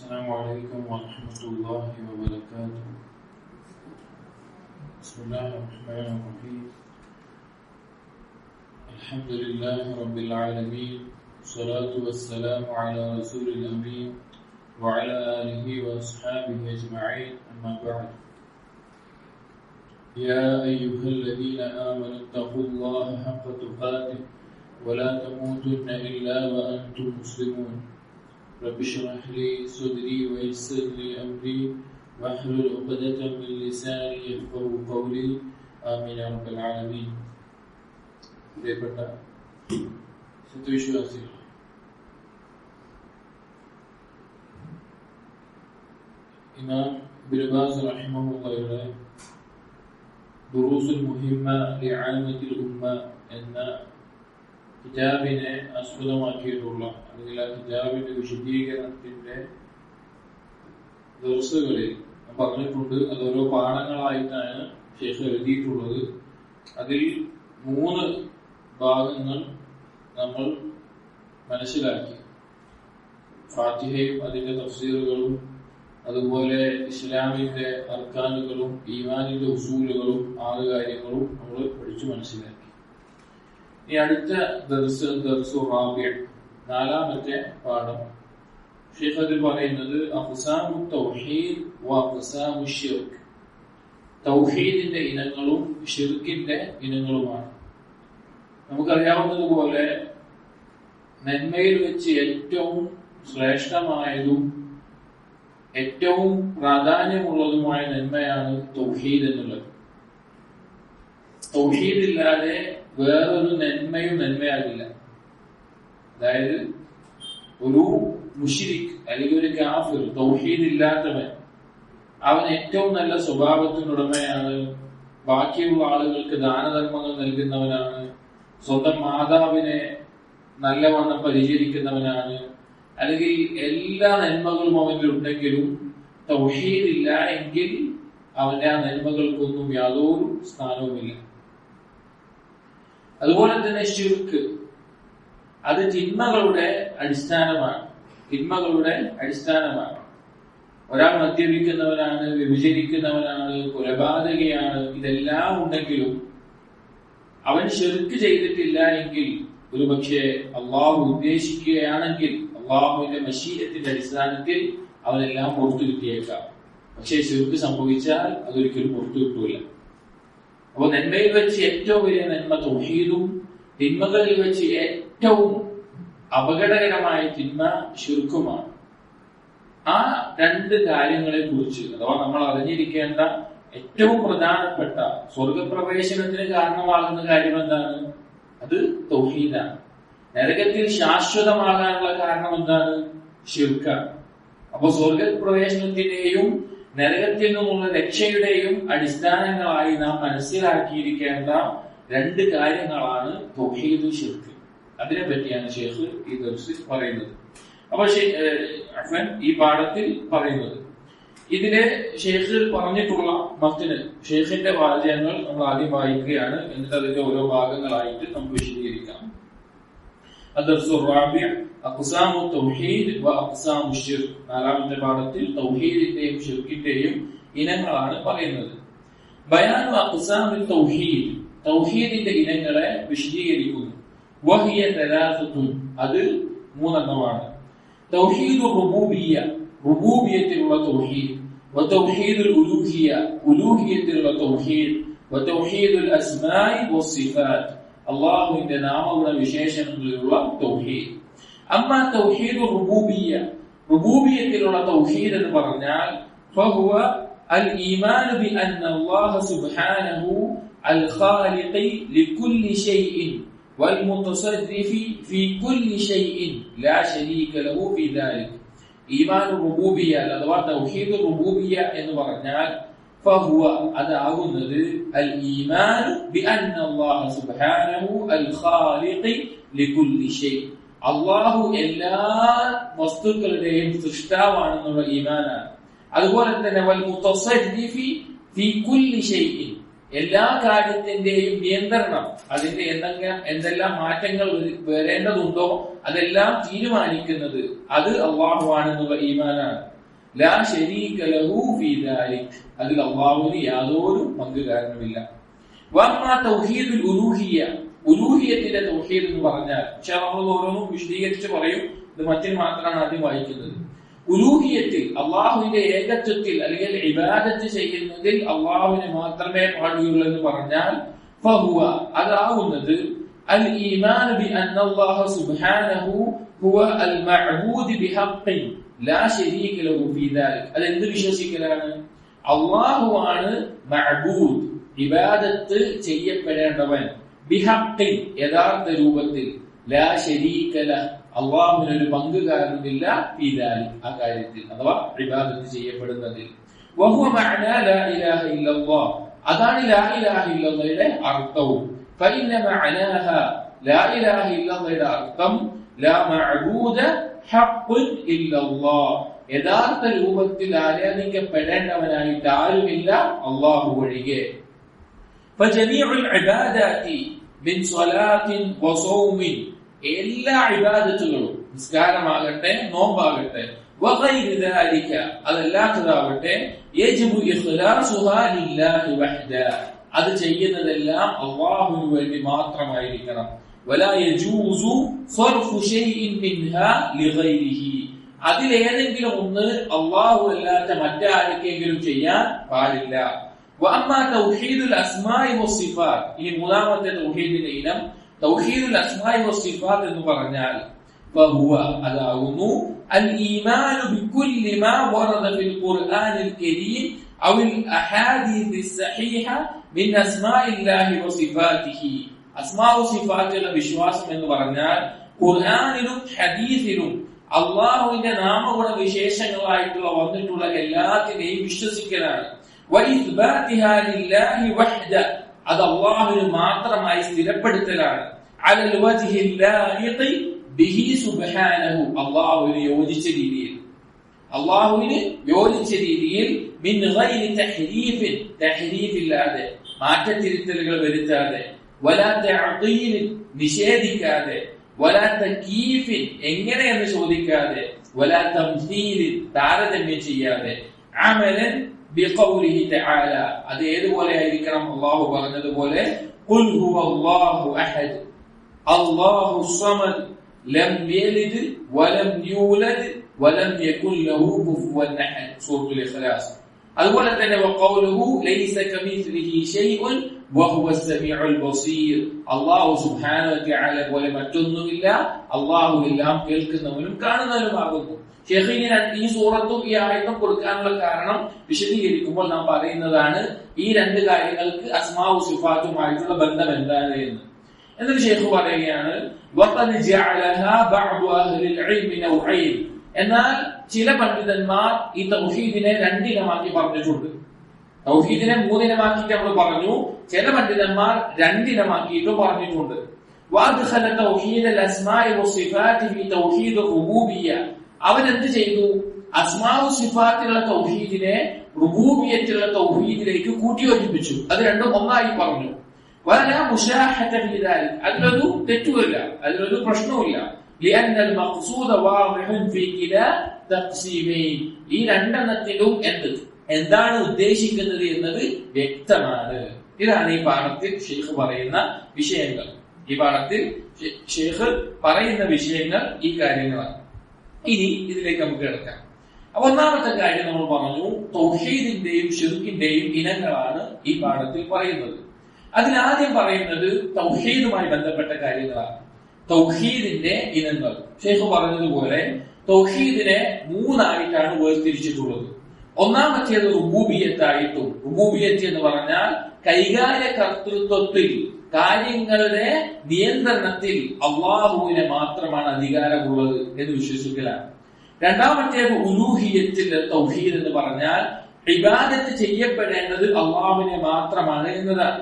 السلام عليكم ورحمة الله وبركاته. بسم الله الرحمن الرحيم. الحمد لله رب العالمين، والصلاة والسلام على رسول الأمين وعلى آله وأصحابه أجمعين، أما بعد. يا أيها الذين آمنوا اتقوا الله حق تقاته ولا تموتن إلا وأنتم مسلمون. رب اشرح لي صدري ويسر لي أمري واحلل عقدة من لساني يفقهوا قولي. آمين يا رب العالمين. പ്രിയപ്പെട്ട സത്യവിശ്വാസികൾ, ഇമാം ഇബ്നു ബാസ് റഹിമഹുള്ളാഹിയുടെ ദുറൂസുൽ മുഹിമ്മ ലിആമത്തിൽ ഉമ്മ എന്ന കിതാബിനെ ആസ്പദമാക്കിയിട്ടുള്ള അല്ലെങ്കിൽ ആ കിതാബിന്റെ വിശദീകരണത്തിന്റെ ദർസുകളിൽ പറഞ്ഞിട്ടുണ്ട്. അത് ഓരോ പാഠങ്ങളായിട്ടാണ് ശേഖ് എഴുതിയിട്ടുള്ളത്. അതിൽ 3 ഭാഗങ്ങൾ നമ്മൾ മനസ്സിലാക്കി. ഫാത്തിഹയും അതിന്റെ തഫ്സീറുകളും, അതുപോലെ ഇസ്ലാമിന്റെ അർക്കാനുകളും ഈമാനിന്റെ ഉസൂലുകളും 6 കാര്യങ്ങളും നമ്മൾ പഠിച്ചു മനസ്സിലാക്കി. ഈ അടുത്ത ദർസു റാബിഅ, 4ാമത്തെ പാഠം, ശൈഖ് അതിൽ പറയുന്നത് അഖ്സാമു തൗഹീദ് വ അഖ്സാമു ശിർക്ക്. തൗഹീദിന്റെ ഇനങ്ങളും ശിർക്കിന്റെ ഇനങ്ങളുമാണ്. നമുക്കറിയാവുന്നതുപോലെ നന്മയിൽ വെച്ച് ഏറ്റവും ശ്രേഷ്ഠമായതും ഏറ്റവും പ്രാധാന്യമുള്ളതുമായ നന്മയാണ് തൗഹീദ് എന്നുള്ളത്. തൗഹീദ് ഇല്ലാതെ വേറൊരു നന്മയും നന്മയാകില്ല. അതായത് ഒരു മുശ്രിക് അല്ലെങ്കിൽ ഒരു കാഫിർ, തൗഹീദ് ഇല്ലാത്തവൻ, അവൻ ഏറ്റവും നല്ല സ്വഭാവത്തിനുടമയാണ്, ബാക്കിയുള്ള ആളുകൾക്ക് ദാനധർമ്മങ്ങൾ നൽകുന്നവനാണ്, സ്വന്തം മാതാവിനെ നല്ലവണ്ണം പരിചരിക്കുന്നവനാണ്, അല്ലെങ്കിൽ എല്ലാ നന്മകളും അവനിൽ ഉണ്ടെങ്കിലും തൗഹീദ് ഇല്ല എങ്കിൽ അവന്റെ ആ നന്മകൾക്കൊന്നും യാതൊരു സ്ഥാനവുമില്ല. അതുപോലെ തന്നെ ശിർക്ക്, അത് തിന്മകളുടെ അടിസ്ഥാനമാണ്. ഒരാൾ മദ്യപിക്കുന്നവനാണ്, വ്യഭിചരിക്കുന്നവനാണ്, കൊലപാതകയാണ്, ഇതെല്ലാം ഉണ്ടെങ്കിലും അവൻ ശിർക്ക് ചെയ്തിട്ടില്ല എങ്കിൽ, ഒരു പക്ഷേ അള്ളാഹു ഉദ്ദേശിക്കുകയാണെങ്കിൽ അള്ളാഹുവിന്റെ മശീഅത്തിന്റെ അടിസ്ഥാനത്തിൽ അവനെല്ലാം പുറത്തു കിട്ടിയേക്കാം. പക്ഷേ ശിർക്ക് സംഭവിച്ചാൽ അതൊരിക്കലും പുറത്തു കിട്ടൂല. അപ്പൊ നന്മയിൽ വെച്ച് ഏറ്റവും വലിയ നന്മ തൗഹീദും, തിന്മകളിൽ വെച്ച് ഏറ്റവും അപകടകരമായ തിന്മ ശിർക്കുമാണ്. ആ 2 കാര്യങ്ങളെ കുറിച്ച്, അഥവാ നമ്മൾ അറിഞ്ഞിരിക്കേണ്ട ഏറ്റവും പ്രധാനപ്പെട്ട സ്വർഗപ്രവേശനത്തിന് കാരണമാകുന്ന കാര്യം എന്താണ്? അത് തൗഹീദാണ്. നരകത്തിൽ ശാശ്വതമാകാനുള്ള കാരണം എന്താണ്? ശിർക്കാണ്. അപ്പൊ സ്വർഗപ്രവേശനത്തിന്റെയും നരകത്തിൽ നിന്നുള്ള രക്ഷയുടെയും അടിസ്ഥാനങ്ങളായി നാം മനസ്സിലാക്കിയിരിക്കേണ്ട 2 കാര്യങ്ങളാണ് തൗഹീദും ശിർക്ക്. അതിനെ പറ്റിയാണ് ശൈഖ് ഈ ദർസിൽ പറയുന്നത്. അപ്പൊ ഈ പാഠത്തിൽ പറയുന്നത്, ഇതിലെ ശൈഖ് പറഞ്ഞിട്ടുള്ള മത്ന്, ശൈഖിന്റെ വാചകങ്ങൾ നമ്മൾ ആദ്യം വായിക്കുകയാണ്. എന്നിട്ട് അതിന്റെ ഓരോ ഭാഗങ്ങളായിട്ട് നമുക്ക് വിശദീകരിക്കാം. അദ്ദർസു റാബിഅ അഖ്സാമു തൗഹീദ് വ അഖ്സാമു ശിർക്ക്. 4ാമത്തെ പാഠത്തിൽ തൗഹീദിന്റെയും ശിർക്കിന്റെയും ഇനങ്ങളാണ് പറയുന്നത്. ബയാനു അഖ്സാമിൽ തൗഹീദ്, തൗഹീദിന്റെ ഇനങ്ങളെ വിശദീകരിക്കുന്നു. വഹിയ തലാസത്തുൻ, അത് 3 എണ്ണമാണ്. തൗഹീദു റുബൂബിയ്യ, റുബൂബിയത്തിലുള്ള തൗഹീദ്, വ തൗഹീദുൽ ഉലൂഹിയ്യ, ഉലൂഹിയത്തിലുള്ള തൗഹീദ്, വ തൗഹീദുൽ അസ്മാഇ വസ്സിഫാത്ത്, അല്ലാഹുവിന്റെ നാമഗുണ വിശേഷണങ്ങളിലുള്ള തൗഹീദ്. അമ്മ തൗഹീദു റുബൂബിയ്യ, റുബൂബിയത്തിലുള്ള തൗഹീദ് എന്ന് പറഞ്ഞാൽ ഫഹുവ അൽ ഈമാനു ബി അന്ന അല്ലാഹ സുബ്ഹാനഹു അൽ ഖാലിഖി ലികുല്ലി ഷൈഇൻ والمتصرف في كل شيء لا شريك له في ذلك. ഈമാൻ റുബൂബിയ്യ അഥവാ തൗഹീദ് റുബൂബിയ്യ എന്ന് പറഞ്ഞാൽ ഫഹുവ, അതാകുന്നത് അൽ ഈമാൻ ബി അന്ന അല്ലാഹ സുബ്ഹാനഹു അൽ ഖാലിഖി ലികുല്ലി ഷൈ, അല്ലാഹു എല്ലാ വസ്തുക്കളുടെയും സൃഷ്ടാവാണെന്നുള്ള ഈമാനാണ്. അതുപോലെ തന്നെ വൽ മുതസർരിഫി ഫീ കുല്ലി ഷൈഇൻ, എല്ലാ കാര്യത്തിന്റെയും നിയന്ത്രണം, അതിന്റെ എന്തെല്ലാം മാറ്റങ്ങൾ വരേണ്ടതുണ്ടോ അതെല്ലാം തീരുമാനിക്കുന്നത് അത് അള്ളാഹുവാണെന്നുള്ള ഈമാനാണ്. ലാ ശരീക ലഹു ഫീ ദാലിക്, അതിൽ അള്ളാഹുവിന് യാതൊരു പങ്കുകാരനുമില്ല. വഅമ്മാ തൗഹീദുൽ ഉലൂഹിയ്യ, ഉലൂഹിയത്തിന്റെ തൗഹീദ് എന്ന് പറഞ്ഞാൽ നമ്മൾ ഓരോന്നും വിശദീകരിച്ച് പറയും. ഇത് മറ്റിൽ മാത്രമാണ് ആദ്യം വായിക്കുന്നത്. ഉലൂഹിയത്തിൽ അള്ളാഹുവിന്റെ ഏകത്വത്തിൽ അല്ലെങ്കിൽ ഇബാദത്ത് ചെയ്യുന്നതിൽ അള്ളാഹുവിനെ മാത്രമേ പാടുകയുള്ളൂ എന്ന് പറഞ്ഞാൽ ഫഹുവ, അതാവുന്നത് അൽ ഈമാൻ ബി അന്നല്ലാഹ സുബ്ഹാനഹു ഹുവ അൽ മഅബൂദ് ബിഹഖ്ഖിൻ ലാ ശരീക ലഹു ഫീ ദാലിക്. അതെന്ത് വിശ്വസിക്കലാണ്? അള്ളാഹുവാണ് മഅബൂദ്, ഇബാദത്ത് ചെയ്യപ്പെടേണ്ടവൻ, ബിഹഖ്ഖിൻ യഥാർത്ഥ രൂപത്തിൽ, ലാ ശരീക ലഹു അള്ളാഹുവിനൊരു പങ്കുകാരനുമില്ല ഫീ ദാലിക് ആ കാര്യത്തിൽ, അഥവാ ഇബാദത്ത് ചെയ്യപ്പെടുന്നതിൽ. വഹുവ മഅനാ ലാ ഇലാഹ ഇല്ലല്ലാഹ്, അതാണ് ലാ ഇലാഹ ഇല്ലല്ലാഹയുടെ അർത്ഥവും. ഫഇന്ന മഅനാഹ, ലാ ഇലാഹ ഇല്ലല്ലാഹയുടെ അർത്ഥം ലാ മഅബൂദ ഹഖ്ഖുൻ ഇല്ലല്ലാഹ്, യഥാർത്ഥ രൂപത്തിൽ ആരാധിക്കപ്പെടേണ്ടവനായിട്ട് ആരുമില്ല അള്ളാഹു ഒഴികെ. ഫജമീഉൽ ഇബാദാതി മിൻ സ്വലാത്തിൻ വസൗമിൻ, എല്ലാ ഇബാദത്തുകളും, നിസ്കാരമാകട്ടെ നോമ്പാകട്ടെ, വഗൈറു ദാലിക അതല്ലാത്തതാവട്ടെ, യജിബു ഇഖ്ലാസുഹാ ലില്ലാഹി വഹ്ദ, അത് ചെയ്യുന്നതെല്ലാം അല്ലാഹുവിന് വേണ്ടി മാത്രമായിരിക്കണം. വലാ യജൂസു സർഫു ശൈഇൻ മിൻഹാ ലിഗൈരിഹി, അതിലേതെങ്കിലും ഒന്ന് അല്ലാഹു അല്ലാത്ത മറ്റാർക്കെങ്കിലും ചെയ്യാൻ പാടില്ല. വഅമ്മാ തൗഹീദുൽ അസ്മാഇ വസ്സിഫാത്ത്, ഈ മൂന്നാമത്തെ തൗഹീദിന്റെ ഇനം തൗഹീദുൽ അസ്മാഇ വസ്സിഫാത്ത് എന്ന് പറഞ്ഞാൽ ഫഹുവ, അതാകുന്നു അൽ ഈമാനു ബികുല്ലി മാ വറദ ഫിൽ ഖുർആനിൽ കരീം ഔൽ അഹാദീസിസ് സഹീഹ മിൻ അസ്മാഇല്ലാഹി വസിഫാതിഹി. അസ്മാഉ സിഫാത്തിലുള്ള വിശ്വാസം എന്ന് പറഞ്ഞാൽ ഖുർആനിലും ഹദീസിലും അല്ലാഹുവിന്റെ നാമഗുണ വിശേഷങ്ങളായിട്ടുള്ള വന്നിട്ടുള്ള എല്ലാത്തിനെയും വിശ്വസിക്കലാണ്. വഇസ്ബാതിഹാ ലില്ലാഹി വഹ്ദ, അത് അല്ലാഹുവിന് മാത്രമായി സ്ഥിരപ്പെടുത്തലാണ്. അലൽ വജ്ഹിൽ ലായിഖി ബിഹി സുബ്ഹാനഹു, അല്ലാഹുവിന് യോജിച്ച രീതിയിൽ, അല്ലാഹുവിന് യോജിച്ച രീതിയിൽ, മിൻ ഗൈരി തഹ്രീഫിൻ, തഹ്രീഫില്ലാതെ, മാറ്റത്തിരുത്തലുകൾ വരുത്താതെ, വലാ തഅദീൽ, നിഷേധിക്കാതെ, വലാ തകീഫിൻ, എങ്ങനെയെന്ന് ചോദിക്കാതെ, വലാ തംസീൽ, താരതമ്യം ചെയ്യാതെ, അമലൻ ബിഖൗലിഹി തആല, അത് ഏതുപോലെ ആയിരിക്കണം? അല്ലാഹു പറഞ്ഞതുപോലെ ഖുൽ ഹുവല്ലാഹു അഹദ് അല്ലാഹു സ്വമദ് ലം യലിദ് വലം യൂലദ് വലം യകുൽ ലഹു കുഫുവൻ അഹദ്, സൂറത്തുൽ ഇഖ്ലാസ്. അതുപോലെ തന്നെ വഖൗലുഹു ലൈസ കമിസ്ലിഹി ശൈഉൻ വഹുവസ് സമീഉൽ ബസീർ, അല്ലാഹു സുബ്ഹാനഹു വ തആല പോലെ മറ്റൊന്നുമില്ല, അല്ലാഹു എല്ലാം കേൾക്കുന്നവനും കാണുന്നവനുമാകുന്നു. ഷെയ്ഖിന് ഈ സൂറത്തും ഈ ആയത്തും കൊടുക്കാനുള്ള കാരണം വിശദീകരിക്കുമ്പോൾ നാം പറയുന്നതാണ് ഈ രണ്ട് കാര്യങ്ങൾക്ക് അസ്മാഉ സിഫാത്തുമായിട്ടുള്ള ബന്ധം എന്താണ് എന്ന്. എന്നിട്ട് ഷെയ്ഖ് പറയുകയാണ് വഖദ് ജഅലഹാ ബഅദു അഹ്ലിൽ ഇൽമി നൗഅൈൻ, എന്നാൽ ചില പണ്ഡിതന്മാർ ഈ തൗഹീദിനെ രണ്ടിനമാക്കി പറഞ്ഞിട്ടുണ്ട്. തൗഹീദിനെ മൂന്നിനമാക്കിയിട്ട് നമ്മൾ പറഞ്ഞു, ചില പണ്ഡിതന്മാർ രണ്ടിനമാക്കിയിട്ടും പറഞ്ഞിട്ടുണ്ട്. വഅദ്ഖല തൗഹീദൽ അസ്മാഇ വസ്സിഫാതി ഫി തൗഹീദുർ റുബൂബിയ്യ, അവൻ എന്ത് ചെയ്തു? അസ്മാഉ സിഫാത്തിലുള്ള തൗഹീദിനെ റുബൂബിയ്യത്തിലുള്ള തൗഹീദിലേക്ക് കൂട്ടിയോജിപ്പിച്ചു, അത് രണ്ടും ഒന്നായി പറഞ്ഞു. വലാ മുശാഹത ഫീ ദാലിക, അതിലൊരു തെറ്റുമില്ല, അതിലൊരു പ്രശ്നവുമില്ല. ലിഅന്നൽ മഖ്സൂദ വാദിഹുൻ ഫീ കിലാ തഖ്സീമൈൻ, ഈ രണ്ടെണ്ണത്തിലും എന്താണ് ഉദ്ദേശിക്കുന്നത് എന്നത് വ്യക്തമാണ്. ഇതാണ് ഈ പാഠത്തിൽ ഷെയ്ഖ് പറയുന്ന വിഷയങ്ങൾ. ഈ പാഠത്തിൽ ഷെയ്ഖ് പറയുന്ന വിഷയങ്ങൾ ഈ കാര്യങ്ങളാണ്. ഇനി ഇതിലേക്ക് നമുക്ക് കിടക്കാം. അപ്പൊ ഒന്നാമത്തെ കാര്യം നമ്മൾ പറഞ്ഞു, തൗഹീദിന്റെയും ശിർക്കിന്റെയും ഇനങ്ങളാണ് ഈ പാഠത്തിൽ പറയുന്നത്. അതിനാദ്യം പറയുന്നത് തൗഹീദുമായി ബന്ധപ്പെട്ട കാര്യങ്ങളാണ്, തൗഹീദിന്റെ ഇനങ്ങൾ. ഷെയ്ഖ് പറഞ്ഞതുപോലെ തൗഹീദിനെ മൂന്നായിട്ടാണ് വേർതിരിച്ചിട്ടുള്ളത്. ഒന്നാമത്തേത് റുബൂബിയത്തായിട്ടും, റുബൂബിയത്ത് എന്ന് പറഞ്ഞാൽ കൈകാര്യ കർത്തൃത്വത്തിൽ, കാര്യങ്ങളുടെ നിയന്ത്രണത്തിൽ അള്ളാഹുവിനെ മാത്രമാണ് അധികാരമുള്ളത് എന്ന് വിശ്വസിക്കലാണ്. രണ്ടാമത്തേത് ഉലൂഹിയത്തിന്റെ തൗഹീദ് എന്ന് പറഞ്ഞാൽ ഇബാദത്ത് ചെയ്യപ്പെടേണ്ടത് അള്ളാഹുവിനെ മാത്രമാണ് എന്നതാണ്.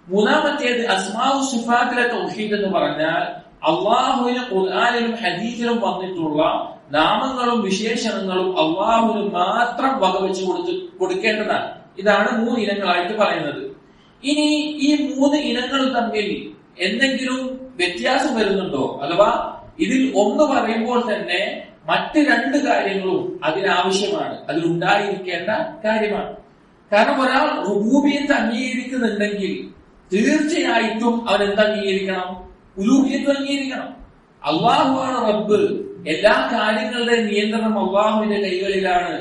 മൂന്നാമത്തേത് അസ്മാഉ സിഫാത്തിലെ തൗഹീദ് എന്ന് പറഞ്ഞാൽ അള്ളാഹുവിന് ഖുർആനിലും ഹദീസിലും വന്നിട്ടുള്ള നാമങ്ങളും വിശേഷണങ്ങളും അള്ളാഹുവിന് മാത്രം വകവെച്ച് കൊടുക്കേണ്ടതാണ്. ഇതാണ് മൂന്ന് ഇനങ്ങളായിട്ട് പറയുന്നത്. ഇനി ഈ 3 ഇനങ്ങൾ തമ്മിൽ എന്തെങ്കിലും വ്യത്യാസം വരുന്നുണ്ടോ? അഥവാ ഇതിൽ ഒന്ന് പറയുമ്പോൾ തന്നെ മറ്റ് 2 കാര്യങ്ങളും അതിനാവശ്യമാണ്, അതിലുണ്ടായിരിക്കേണ്ട കാര്യമാണ്. കാരണം ഒരാൾ റുബൂബിയത്ത് അംഗീകരിക്കുന്നുണ്ടെങ്കിൽ തീർച്ചയായിട്ടും അവൻ എന്ത് അംഗീകരിക്കണം? ഉലൂഹിയത്ത് അംഗീകരിക്കണം. അള്ളാഹുവാണ് റബ്ബ്, എല്ലാ കാര്യങ്ങളുടെയും നിയന്ത്രണം അള്ളാഹുവിന്റെ കൈകളിലാണ്.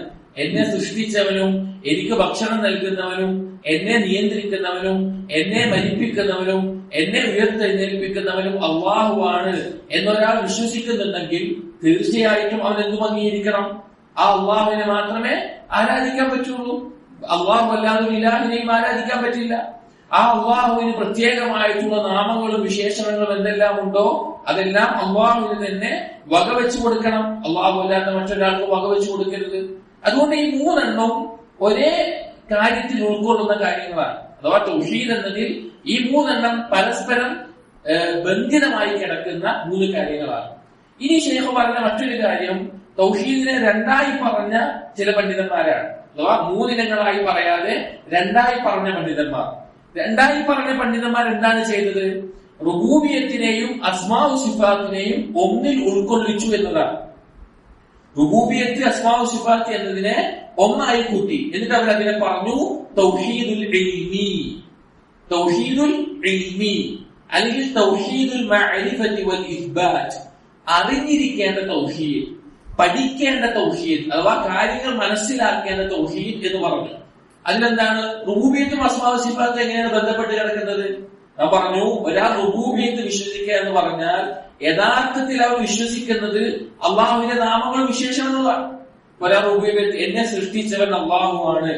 എന്നെ സൃഷ്ടിച്ചവനും എനിക്ക് ഭക്ഷണം നൽകുന്നവനും എന്നെ നിയന്ത്രിക്കുന്നവനും എന്നെ മരിപ്പിക്കുന്നവനും എന്നെ ഉയർത്തെഴുന്നേൽപ്പിക്കുന്നവനും അള്ളാഹുവാണ് എന്നൊരാൾ വിശ്വസിക്കുന്നുണ്ടെങ്കിൽ തീർച്ചയായിട്ടും അവൻ എന്തും അംഗീകരിക്കണം? ആ അള്ളാഹുവിനെ മാത്രമേ ആരാധിക്കാൻ പറ്റുള്ളൂ. അള്ളാഹു അല്ലാതെ ഇലാഹിനെയും ആരാധിക്കാൻ പറ്റില്ല. ആ അള്ളാഹുവിന് പ്രത്യേകമായിട്ടുള്ള നാമങ്ങളും വിശേഷണങ്ങളും എന്തെല്ലാം ഉണ്ടോ അതെല്ലാം അള്ളാഹുവിന് തന്നെ വകവെച്ചു കൊടുക്കണം. അള്ളാഹു അല്ലാതെ മറ്റൊരാൾക്ക് വകവെച്ചു കൊടുക്കരുത്. അതുകൊണ്ട് ഈ 3 എണ്ണവും ഒരേ കാര്യത്തിൽ ഉൾക്കൊള്ളുന്ന കാര്യങ്ങളാണ്. അഥവാ തൗഹീദ് എന്നതിൽ ഈ 3 എണ്ണം പരസ്പരം ബന്ധിതമായി കിടക്കുന്ന 3 കാര്യങ്ങളാണ്. ഇനി ശൈഖ് പറഞ്ഞ മറ്റൊരു കാര്യം, തൗഹീദിനെ 2ആയി പറഞ്ഞ ചില പണ്ഡിതന്മാരാണ്. അഥവാ 3 ഇനങ്ങളായി പറയാതെ 2ആയി പറഞ്ഞ പണ്ഡിതന്മാർ. 2ആയി പറഞ്ഞ പണ്ഡിതന്മാർ എന്താണ് ചെയ്തത്? റുബൂബിയത്തിനെയും അസ്മാഉ സിഫാത്തിനെയും ഒന്നിൽ ഉൾക്കൊള്ളിച്ചു എന്നതാണ്. റുബൂബിയത്ത് അസ്മാഉ സിഫാത്ത് എന്നതിനെ ഒന്നായി കൂട്ടി. എന്നിട്ട് അവർ അതിനെ പറഞ്ഞു തൗഹീദുൽ ഇൽമി, തൗഹീദുൽ ഇൽമി അല്ലെങ്കിൽ തൗഹീദുൽ മഅരിഫത്തി വൽ ഇസ്ബാത്ത്. അറിഞ്ഞിരിക്കേണ്ട തൗഹീദ്, പഠിക്കേണ്ട തൗഹീദ്, അഥവാ കാര്യങ്ങൾ മനസ്സിലാക്കേണ്ട തൗഹീദ് എന്ന് പറഞ്ഞു. അതിലെന്താണ്? റുബൂബിയത്തും അസ്മാഉ സിഫാത്തും എങ്ങനെയാണ് ബന്ധപ്പെട്ട് കിടക്കുന്നത്? ഞാൻ പറഞ്ഞു, ഒരാൾ റുബൂബിയത്ത് വിശ്വസിക്കുക എന്ന് പറഞ്ഞാൽ യഥാർത്ഥത്തിൽ അവർ വിശ്വസിക്കുന്നത് അള്ളാഹുവിന്റെ നാമങ്ങളും വിശേഷണങ്ങളുമാണ്. ഒരാൾ റുബൂബിയത്ത്, എന്നെ സൃഷ്ടിച്ചവൻ അള്ളാഹുവാണ്,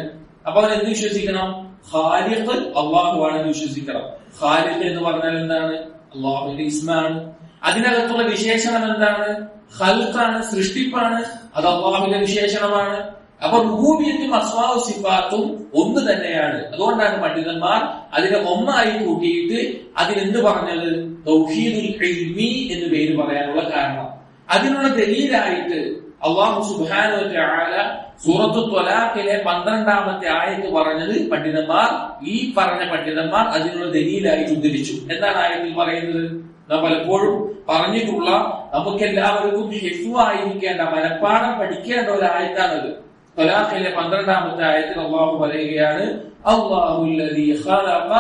അപ്പൊ അവൻ എന്ത് വിശ്വസിക്കണം? ഖാലിഖ് അള്ളാഹുവാണെന്ന് വിശ്വസിക്കണം. ഖാലിഖ് എന്ന് പറഞ്ഞാൽ എന്താണ്? അള്ളാഹുവിന്റെ ഇസ്മാണ്. അതിനകത്തുള്ള വിശേഷണം എന്താണ്? ഖൽഖാണ്, സൃഷ്ടിപ്പാണ്. അത് അള്ളാഹുവിന്റെ വിശേഷണമാണ്. അപ്പൊ റുബൂബിയത്തും അസ്മാഉ സിഫാത്തും ഒന്ന് തന്നെയാണ്. അതുകൊണ്ടാണ് പണ്ഡിതന്മാർ അതിനെ ഒന്നായി കൂട്ടിയിട്ട് അതിനെന്ത് പറഞ്ഞത്? തൗഹീദുൽ ഇൽമി എന്ന് പേര് പറയാനുള്ള കാരണം. അതിനുള്ള ദലീലായിട്ട് അല്ലാഹു സുബ്ഹാനഹു വ തആല സൂറത്തു ത്വലാഖിലെ 12ാമത്തെ ആയത്ത് പറഞ്ഞത് പണ്ഡിതന്മാർ, ഈ പറഞ്ഞ പണ്ഡിതന്മാർ അതിനുള്ള ദലീലായിട്ട് ഉദ്ധരിച്ചു. എന്താണ് ആയത്തിൽ പറയുന്നത്? നാം പലപ്പോഴും പറഞ്ഞിട്ടുള്ള, നമുക്ക് എല്ലാവർക്കും ഹിഫ്ളായിരിക്കേണ്ട, മനപ്പാഠം പഠിക്കേണ്ട ഒരു ആയത്താണത്. ത്വലാഖിലെ 12ാമത്തെ ആയത്തിൽ അല്ലാഹു പറയുകയാണ്, അല്ലാഹുല്ലദീ ഖലഖ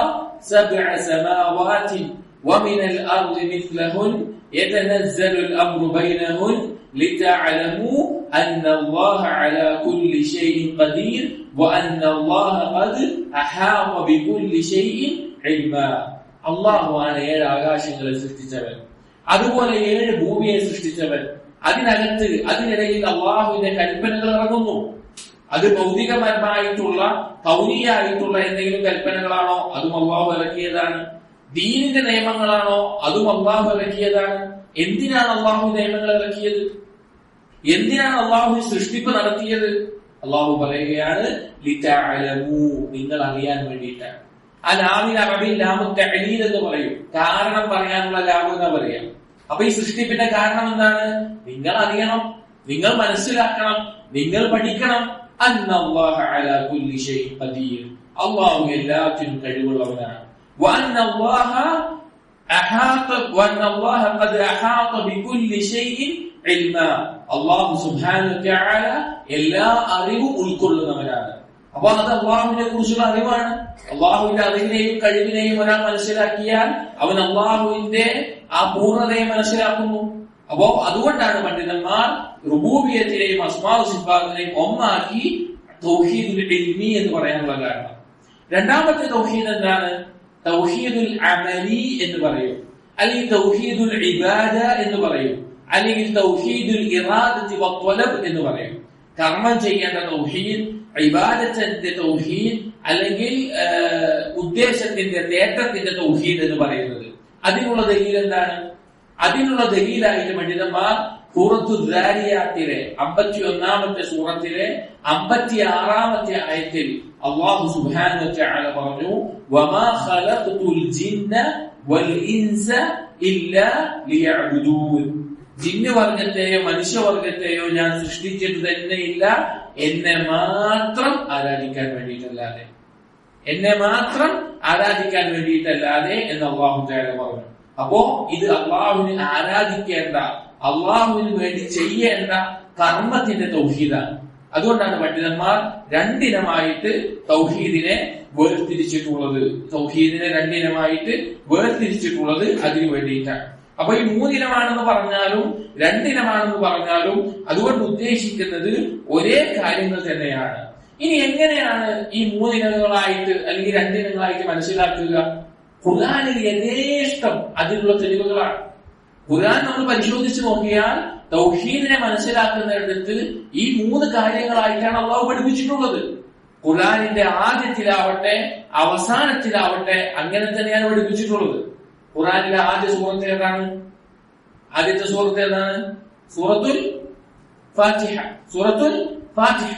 സബ്അ സമാവാതി വമിനൽ അർളി മിസ്ലഹുൻ യതനസ്സലുൽ അംറു ബൈനഹുൻ ലിതഅലമൂ അന്നല്ലാഹ അലാ കുല്ലി ഷൈഇൻ ഖദീർ വഅന്നല്ലാഹ ഖദ് അഹാത ബികുല്ലി ഷൈഇൻ ഇൽമാ. അല്ലാഹുവാണ് 7 ആകാശങ്ങളെ സൃഷ്ടിച്ചവൻ, അതുപോലെ 7 ഭൂമിയെ സൃഷ്ടിച്ചവൻ. അതിനിടയിൽ അള്ളാഹുവിന്റെ കൽപ്പനകൾ ഇറങ്ങുന്നു. അത് ഭൗതികപരമായിട്ടുള്ള കൗനിയായിട്ടുള്ള എന്തെങ്കിലും കൽപ്പനകളാണോ? അതും അള്ളാഹു ഇറക്കിയതാണ്. ദീനിന്റെ നിയമങ്ങളാണോ? അതും അള്ളാഹു ഇറക്കിയതാണ്. എന്തിനാണ് അള്ളാഹു നിയമങ്ങൾ ഇറക്കിയത്? എന്തിനാണ് അള്ളാഹു സൃഷ്ടിപ്പ് നടത്തിയത്? അള്ളാഹു പറയുകയാണ്, ലിതഅലമൂ, നിങ്ങൾ അറിയാൻ വേണ്ടിയിട്ടാണ്. ആ ലാമിൽ അറബിൽ ലാമു തഅലീൽ എന്ന് പറയും, കാരണം പറയാനുള്ള ലാമു എന്നാ പറയാം. അപ്പൊ ഈ സൃഷ്ടിപ്പിന്റെ കാരണം എന്താണ്? നിങ്ങൾ അറിയണം, നിങ്ങൾ മനസ്സിലാക്കണം, നിങ്ങൾ പഠിക്കണം. അന്നല്ലാഹ അലാ കുല്ലി ഷൈഇൻ ഖദീർ, അല്ലാഹു എല്ലാത്തിനും കഴിവുള്ളവനാണ്. വഅന്നല്ലാഹ ഖദ് അഹാത ബികുല്ലി ഷൈഇൻ ഇൽമാ, അല്ലാഹു സുബ്ഹാനഹു വ തആല എല്ലാ അറിവും ഉൾക്കൊള്ളുന്നവനാണ്. അപ്പൊ അത് അള്ളാഹുവിനെ കുറിച്ചുള്ള അറിവാണ്. അള്ളാഹുവിന്റെ അറിവിനെയും കഴിവിനെയും ഒരാൾ മനസ്സിലാക്കിയാൽ അവൻ അള്ളാഹുവിന്റെ ആ പൂർണ്ണതയെ മനസ്സിലാക്കുന്നു. അപ്പോ അതുകൊണ്ടാണ് പണ്ഡിതന്മാർ റുബൂബിയത്തിനെയും അസ്മാഉ സിഫാത്തിനെയും ഒന്നാക്കി തൗഹീദുൽ ഇൽമി എന്ന് പറയാനുള്ള കാരണം. രണ്ടാമത്തെ തൗഹീദ് എന്താണ്? തൗഹീദുൽ അമലി എന്ന് പറയും, അല്ലെങ്കിൽ തൗഹീദുൽ ഇബാദ എന്ന് പറയും, അല്ലെങ്കിൽ തൗഹീദുൽ ഇറാദത്തി വത്വലബ് എന്ന് പറയും. കർമ്മം ചെയ്യേണ്ട തൗഹീദ്, ഇബാദത്തിന്റെ തൗഹീദ്, അല്ലെങ്കിൽ ഉദ്ദേശത്തിന്റെ നേട്ടത്തിന്റെ തൗഹീദ് എന്ന് പറയുന്നത്. അതിനുള്ള ദലീൽ എന്താണ്? അതിനുള്ള ദലീലായിട്ട് പണ്ഡിതന്മാർ സൂറത്തു ദാരിയാത്തിലെ 51ാമത്തെ സൂറത്തിലെ 56ാമത്തെ ആയത്തിൽ അല്ലാഹു സുബ്ഹാനഹു വ തആല പറഞ്ഞു, വമാ ഖലഖതുൽ ജിന്ന വൽ ഇൻസ ഇല്ലാ ലിയഅ്ബുദൂൻ, ജിന്നുവർഗത്തെയോ മനുഷ്യവർഗത്തെയോ ഞാൻ സൃഷ്ടിച്ചിട്ട് തന്നെയില്ല എന്നെ മാത്രം ആരാധിക്കാൻ വേണ്ടിയിട്ടല്ലാതെ. എന്നെ മാത്രം ആരാധിക്കാൻ വേണ്ടിയിട്ടല്ലാതെ എന്ന് അല്ലാഹു തആല പറഞ്ഞു. അപ്പോ ഇത് അള്ളാഹുവിനെ ആരാധിക്കേണ്ട, അള്ളാഹുവിന് വേണ്ടി ചെയ്യേണ്ട കർമ്മത്തിന്റെ തൗഹീദാണ്. അതുകൊണ്ടാണ് പണ്ഡിതന്മാർ രണ്ടിനമായിട്ട് തൗഹീദിനെ വേർതിരിച്ചിട്ടുള്ളത്. അതിനു വേണ്ടിയിട്ടാണ്. അപ്പൊ ഈ 3 ഇനമാണെന്ന് പറഞ്ഞാലും 2 ഇനമാണെന്ന് പറഞ്ഞാലും അതുകൊണ്ട് ഉദ്ദേശിക്കുന്നത് ഒരേ കാര്യങ്ങൾ തന്നെയാണ്. ഇനി എങ്ങനെയാണ് ഈ 3 ഇനങ്ങളായിട്ട് അല്ലെങ്കിൽ 2 ഇനങ്ങളായിട്ട് മനസ്സിലാക്കുക? ഖുർആനിൽ യഥേഷ്ടം അതിനുള്ള തെളിവുകളാണ്. ഖുർആൻ നമ്മൾ പരിശോധിച്ച് നോക്കിയാൽ തൗഹീദിനെ മനസ്സിലാക്കുന്നിടത്ത് ഈ 3 കാര്യങ്ങളായിട്ടാണ് അള്ളാഹു പഠിപ്പിച്ചിട്ടുള്ളത്. ഖുർആനിന്റെ ആദ്യത്തിലാവട്ടെ അവസാനത്തിലാവട്ടെ അങ്ങനെ തന്നെയാണ് പഠിപ്പിച്ചിട്ടുള്ളത്. ഖുർആനിലെ ആദ്യത്തെ സൂറത്ത് ഏതാണ്? സൂറത്തുൽ ഫാത്തിഹ.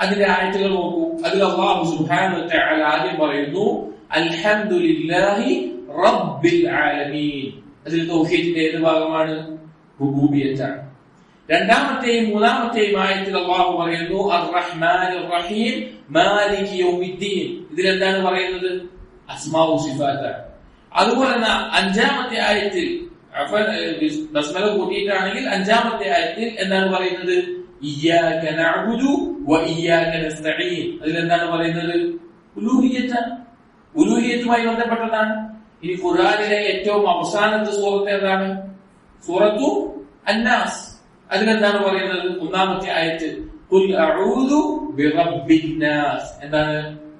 അതിന്റെ ആയത്തുകൾ നോക്കൂ. അതിൽ അല്ലാഹു സുബ്ഹാനഹു വ തആല ആദ്യം പറയുന്നു അൽഹംദുലില്ലാഹി റബ്ബിൽ ആലമീൻ. അതിൽ തൗഹീദിന്റെ ഏത് ഭാഗമാണ്? റുബൂബിയത്താണ്. രണ്ടാമത്തെയും മൂന്നാമത്തെയും ആയത്തിൽ അല്ലാഹു പറയുന്നു അർ-റഹ്മാനിർ റഹീം മാലികി യൗമിദ്ദീൻ. ഇതിലെന്താണ് പറയുന്നത്? അസ്മാഉ സിഫാത്താണ്. അതുപോലെ തന്നെ 5-ാമത്തെ ആയത്തിൽ ബസ്മല കൂട്ടിയിട്ടാണെങ്കിൽ 5-ാമത്തെ ആയത്തിൽ എന്താണ് പറയുന്നത്? ഇയ്യാക നഅ്ബുദു വ ഇയ്യാക നസ്തഈൻ. അതിലെന്താണ് പറയുന്നത്? ഉലൂഹിയ്യത്താണ്. ഉലൂഹിയ്യത്തുമായി ബന്ധപ്പെട്ടതാണ്. ഇനി ഖുർആനിലെ ഏറ്റവും അവസാനത്തെ സൂറത്ത് ഏതാണ്? സൂറത്തു അന്നാസ്. അതിലെന്താണ് പറയുന്നത്? 1-ാമത്തെ ആയത്ത് ഖുൽ അഊദു ബിറബ്ബിന്നാസ്. എന്താണ്?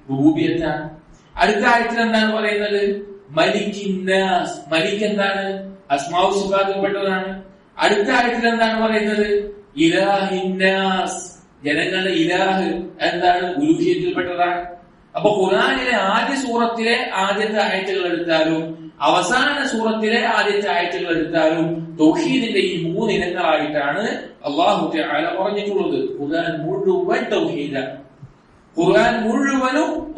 റുബൂബിയത്താണ്. അടുത്ത ആയത്തിൽ എന്താണ് പറയുന്നത്? മലിക്കിന്നാസ്. മലിക് എന്താണ്? അസ്മാഉ സിഫാത്തിൽപ്പെട്ടതാണ്. അടുത്ത ആയത്തിൽ എന്താണ് പറയുന്നത്? ഇലാഹിന്നാസ്. ജനങ്ങളുടെ ഇലാഹ് എന്താണ്? ഉലൂഹിയത്തിൽപ്പെട്ടതാണ്. അപ്പൊ ഖുർആനിലെ ആദ്യ സൂറത്തിലെ ആദ്യത്തെ ആയത്തുകൾ എടുത്താലും അവസാന സൂറത്തിലെ ആദ്യത്തെ ആയത്തുകൾ എടുത്താലും തൗഹീദിന്റെ ഈ 3 ഇനങ്ങളായിട്ടാണ് അല്ലാഹു തആല പറഞ്ഞിട്ടുള്ളത്. ഖുർആൻ മുഴുവൻ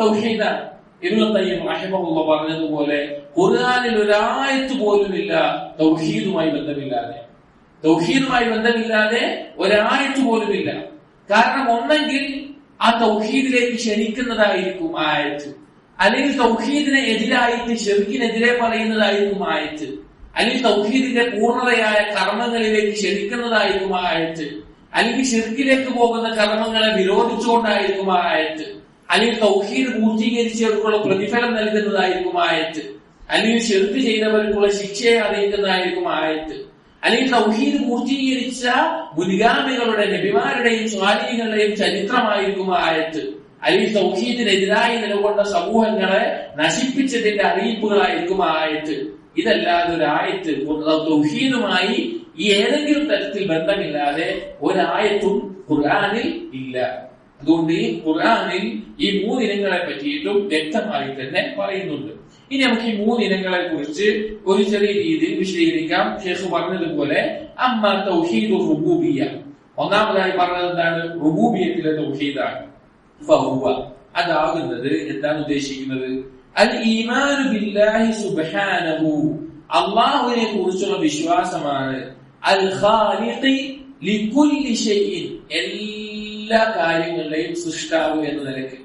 തൗഹീദാണ്. ഇബ്നു ഖയ്യിം റഹിമഹുല്ലാഹ് പറഞ്ഞതുപോലെ ഖുർആനിൽ ഒരായത്ത് പോലുമില്ല തൗഹീദുമായി ബന്ധമില്ലാതെ ഒരായത്ത് പോലുമില്ല. കാരണം ഒന്നെങ്കിൽ ആ തൗഹീദിലേക്ക് ക്ഷണിക്കുന്നതായിരിക്കും ആയത്ത്, അല്ലെങ്കിൽ തൗഹീദിനെ എതിരായിട്ട് ശിർക്കിനെതിരെ പറയുന്നതായിരിക്കും ആയത്ത്, അല്ലെങ്കിൽ തൗഹീദിന്റെ പൂർണ്ണതയായ കർമ്മങ്ങളിലേക്ക് ക്ഷണിക്കുന്നതായിരിക്കും ആയത്ത്, അല്ലെങ്കിൽ ശിർക്കിലേക്ക് പോകുന്ന കർമ്മങ്ങളെ വിരോധിച്ചുകൊണ്ടായിരിക്കും ആയത്ത്, അല്ലെങ്കിൽ തൗഹീദ് പൂർത്തീകരിച്ചവർക്കുള്ള പ്രതിഫലം നൽകുന്നതായിരിക്കും ആയത്ത്, അല്ലെങ്കിൽ ശിർക്ക് ചെയ്തവർക്കുള്ള ശിക്ഷയെ അറിയിക്കുന്നതായിരിക്കും ആയത്ത്, അല്ലെങ്കിൽ തൗഹീദ് പൂർത്തീകരിച്ച മുൻഗാമികളുടെ നബിമാരുടെയും സ്വാലിഹീങ്ങളുടെയും ചരിത്രമായിരിക്കും ആയത്ത്, അല്ലെങ്കിൽ തൗഹീദിനെതിരായി നിലകൊണ്ട സമൂഹങ്ങളെ നശിപ്പിച്ചതിന്റെ അറിയിപ്പുകളായിരിക്കും ആയത്ത്. ഇതല്ലാതെ ഒരു ആയത്ത് തൗഹീദുമായി ഈ ഏതെങ്കിലും തരത്തിൽ ബന്ധമില്ലാതെ ഒരായത്തും ഖുർആനിൽ ഇല്ല. അതുകൊണ്ട് ഈ ഖുർആനിൽ ഈ 3 ഇനങ്ങളെ പറ്റിയിട്ടും വ്യക്തമായി തന്നെ പറയുന്നുണ്ട്. ഇനി നമുക്ക് ഈ 3 ഇനങ്ങളെ കുറിച്ച് ഒരു ചെറിയ രീതിയിൽ വിശദീകരിക്കാം. ഷെയ്ഖ് പറഞ്ഞതുപോലെ അമ്മ തൗഹീദു റുബൂബിയ്യ, ഒന്നാമതായി പറഞ്ഞത് എന്താണ്? റുബൂബിയ്യത്തിലെ തൗഹീദാണ്. ഫഹുവ, അതാകുന്നത് എന്താണ് ഉദ്ദേശിക്കുന്നത്? അൽ ഈമാനു ബില്ലാഹി സുബ്ഹാനഹു, അല്ലാഹുവിനെ കുറിച്ചുള്ള വിശ്വാസമാണ്. അൽ ഖാലിഖി ലികുല്ലി ഷൈഇൻ, എല്ലാ കാര്യങ്ങളുടെയും സൃഷ്ടാവ് എന്ന നിലയ്ക്ക്.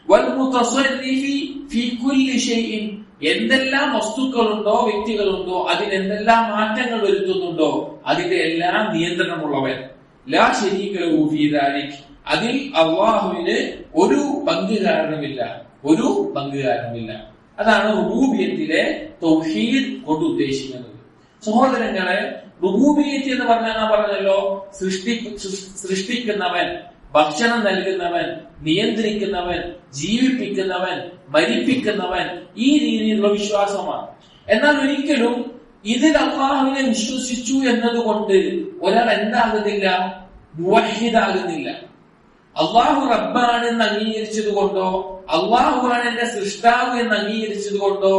വൽ മുതസർരിഫി ഫീ കുല്ലി ഷൈഇൻ, എന്തെല്ലാം വസ്തുക്കളുണ്ടോ വ്യക്തികളുണ്ടോ അതിനെന്തെല്ലാം മാറ്റങ്ങൾ വരുത്തുന്നുണ്ടോ അതിന്റെ എല്ലാം നിയന്ത്രണമുള്ളവൻ. ലാ ശരീക ലഹു ഫീ ദാലിക്, അതിൽ അല്ലാഹുവിന് ഒരു പങ്കുകാരനുമില്ല. അതാണ് റുബൂബിയത്തിലെ തൗഹീദ് കൊണ്ട് ഉദ്ദേശിക്കുന്നത്. സഹോദരങ്ങളെ, റുബൂബിയത്ത് എന്ന് പറഞ്ഞല്ലോ, സൃഷ്ടിക്കുന്നവൻ, ഭക്ഷണം നൽകുന്നവൻ, നിയന്ത്രിക്കുന്നവൻ, ജീവിപ്പിക്കുന്നവൻ, മരിപ്പിക്കുന്നവൻ, ഈ രീതിയിലുള്ള വിശ്വാസമാണ്. എന്നാൽ ഒരിക്കലും ഇതിൽ അല്ലാഹുവിനെ വിശ്വസിച്ചു എന്നതുകൊണ്ട് ഒരാൾ എന്താകുന്നില്ല? മുവഹ്ഹിദാകുന്നില്ല. അള്ളാഹു റബ്ബാണ് എന്ന് അംഗീകരിച്ചത് കൊണ്ടോ, അള്ളാഹുവാണ് എന്റെ സൃഷ്ടാവ് എന്ന് അംഗീകരിച്ചത് കൊണ്ടോ,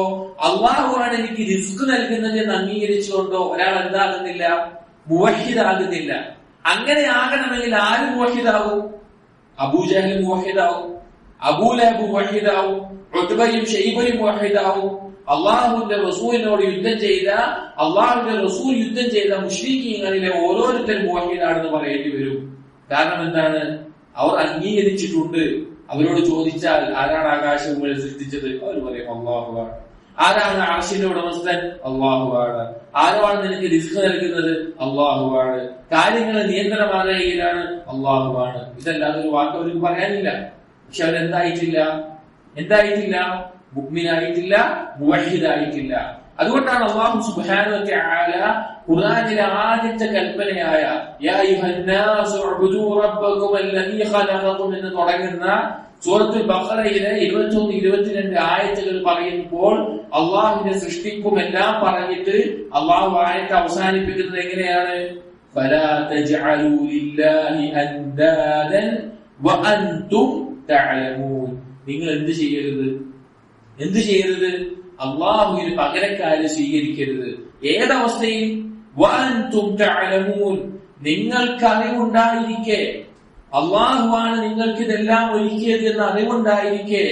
അള്ളാഹുവാണ് എനിക്ക് റിസ്ക് നൽകുന്നത് എന്ന് അംഗീകരിച്ചുകൊണ്ടോ ഒരാൾ എന്താകുന്നില്ല? മുവഹ്ഹിദാകുന്നില്ല. അങ്ങനെ ആകണമെങ്കിൽ ആര് മുവഹ്ഹിദാവും? അബൂജഹൽ മുവഹ്ഹിദാവും, അബൂലഹബ് മുവഹ്ഹിദാവും, ഉത്ബയും ഷൈബയും മുവഹ്ഹിദാവും. അള്ളാഹുവിന്റെ റസൂലിനോട് യുദ്ധം ചെയ്ത മുശ്രിക്കീങ്ങളിലെ ഓരോരുത്തരും മുവഹ്ഹിദാണെന്ന് പറയേണ്ടി വരും. കാരണം എന്താണ്? അവർ അംഗീകരിച്ചിട്ടുണ്ട് അവരോട് ചോദിച്ചാൽ ആരാണ് ആകാശഭൂമിയെ സൃഷ്ടിച്ചത്? അവർ പറയും അല്ലാഹുവാണ്. ആരാണ് അർശിന്റെ ഉടമസ്ഥൻ? അല്ലാഹുവാണ്. ആരാണ് നിനക്ക് റിസ്ക് നൽകുന്നത്? അല്ലാഹുവാണ്. കാര്യങ്ങളെ നിയന്ത്രണമാകുകയിലാണ്? അല്ലാഹുവാണ്. ഇതല്ലാതെ ഒരു വാക്ക് അവർക്ക് പറയാനില്ല. പക്ഷെ അവരെന്തായിട്ടില്ല? മുഅ്മിനായിട്ടില്ല, മുവഹിദായിട്ടില്ല. അതുകൊണ്ടാണ് അല്ലാഹു സുബ്ഹാനഹു വ തആല ഖുർആനിലെ ആദ്യത്തെ കൽപ്പനയായ യാ അയ്യുഹന്നാസു ഉഅ്ബുദൂ റബ്ബക്കും അല്ലദീ ഖലഖക്കും എന്ന് തുടങ്ങുന്ന സൂറത്തുൽ ബഖറയിലെ 21-22 ആയത്തുകൾ പറയുമ്പോൾ അള്ളാഹുവിനെ സൃഷ്ടിക്കും എല്ലാം പറഞ്ഞിട്ട് അള്ളാഹു ആയത്ത് അവസാനിപ്പിക്കുന്നത് എങ്ങനെയാണ്? ഫലാ തജ്അലൂ ലില്ലാഹി അൻദാദൻ വഅൻതും തഅലമൂൻ. നിങ്ങൾ എന്ത് ചെയ്യരുത്? അള്ളാഹുവിന് പകരക്കാരെ സ്വീകരിക്കരുത്. ഏതവസ്ഥയിൽ? വഅൻതും തഅലമൂൻ, നിങ്ങൾക്ക് അറിവുണ്ടായിരിക്കെ, അള്ളാഹുവാണ് നിങ്ങൾക്ക് ഇതെല്ലാം ഒരുക്കിയത് എന്ന അറിവുണ്ടായിരിക്കെ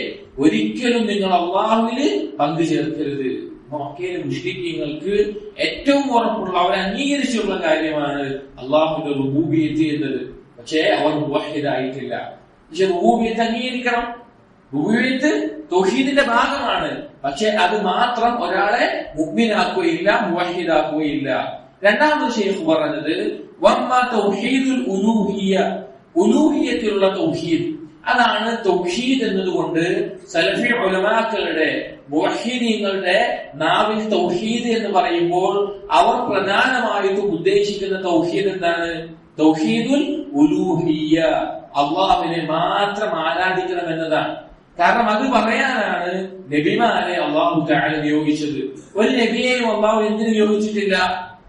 ഒരിക്കലും നിങ്ങൾ അള്ളാഹുവിന് പങ്കു ചേർക്കരുത്. മക്കയിലെ മുശ്രിക്കീങ്ങൾക്ക് ഏറ്റവും ഉറപ്പുള്ള, അവർ അംഗീകരിച്ചുള്ള കാര്യമാണ് അള്ളാഹുവിന്റെ റുബൂബിയത്ത് എന്നത്. പക്ഷേ അവർ മുവഹിദായിട്ടില്ല. പക്ഷെ റുബൂബിയത്ത് അംഗീകരിക്കണം. റുബൂബിയത്ത് തൗഹീദിന്റെ ഭാഗമാണ്. പക്ഷെ അത് മാത്രം ഒരാളെ മുഅ്മിനാക്കുകയില്ല, മുവഹിദാക്കുകയില്ല. രണ്ടാമത് ശൈഖ് പറഞ്ഞത് വമ്മാ തൗഹീദുൽ ഉലൂഹിയ്യ, ഉലൂഹിയത്തിലുള്ള തൗഹീദ്, അതാണ് തൗഹീദ് എന്നതുകൊണ്ട് സലഫി ഉലമാക്കളുടെ മുവഹിദീങ്ങളുടെ നാവിൽ തൗഹീദ് എന്ന് പറയുമ്പോൾ അവർ പ്രധാനമായിട്ടും ഉദ്ദേശിക്കുന്ന തൗഹീദ് എന്താണ്? തൗഹീദുൽ ഉലൂഹിയ്യ, അള്ളാഹുവിനെ മാത്രം ആരാധിക്കണം എന്നതാണ്. കാരണം അത് പറയാനാണ് നബിമാരെ അള്ളാഹു തആല നിയോഗിച്ചത്. ഒരു നബിയെയും അള്ളാഹു എന്തിനു നിയോഗിച്ചിട്ടില്ല?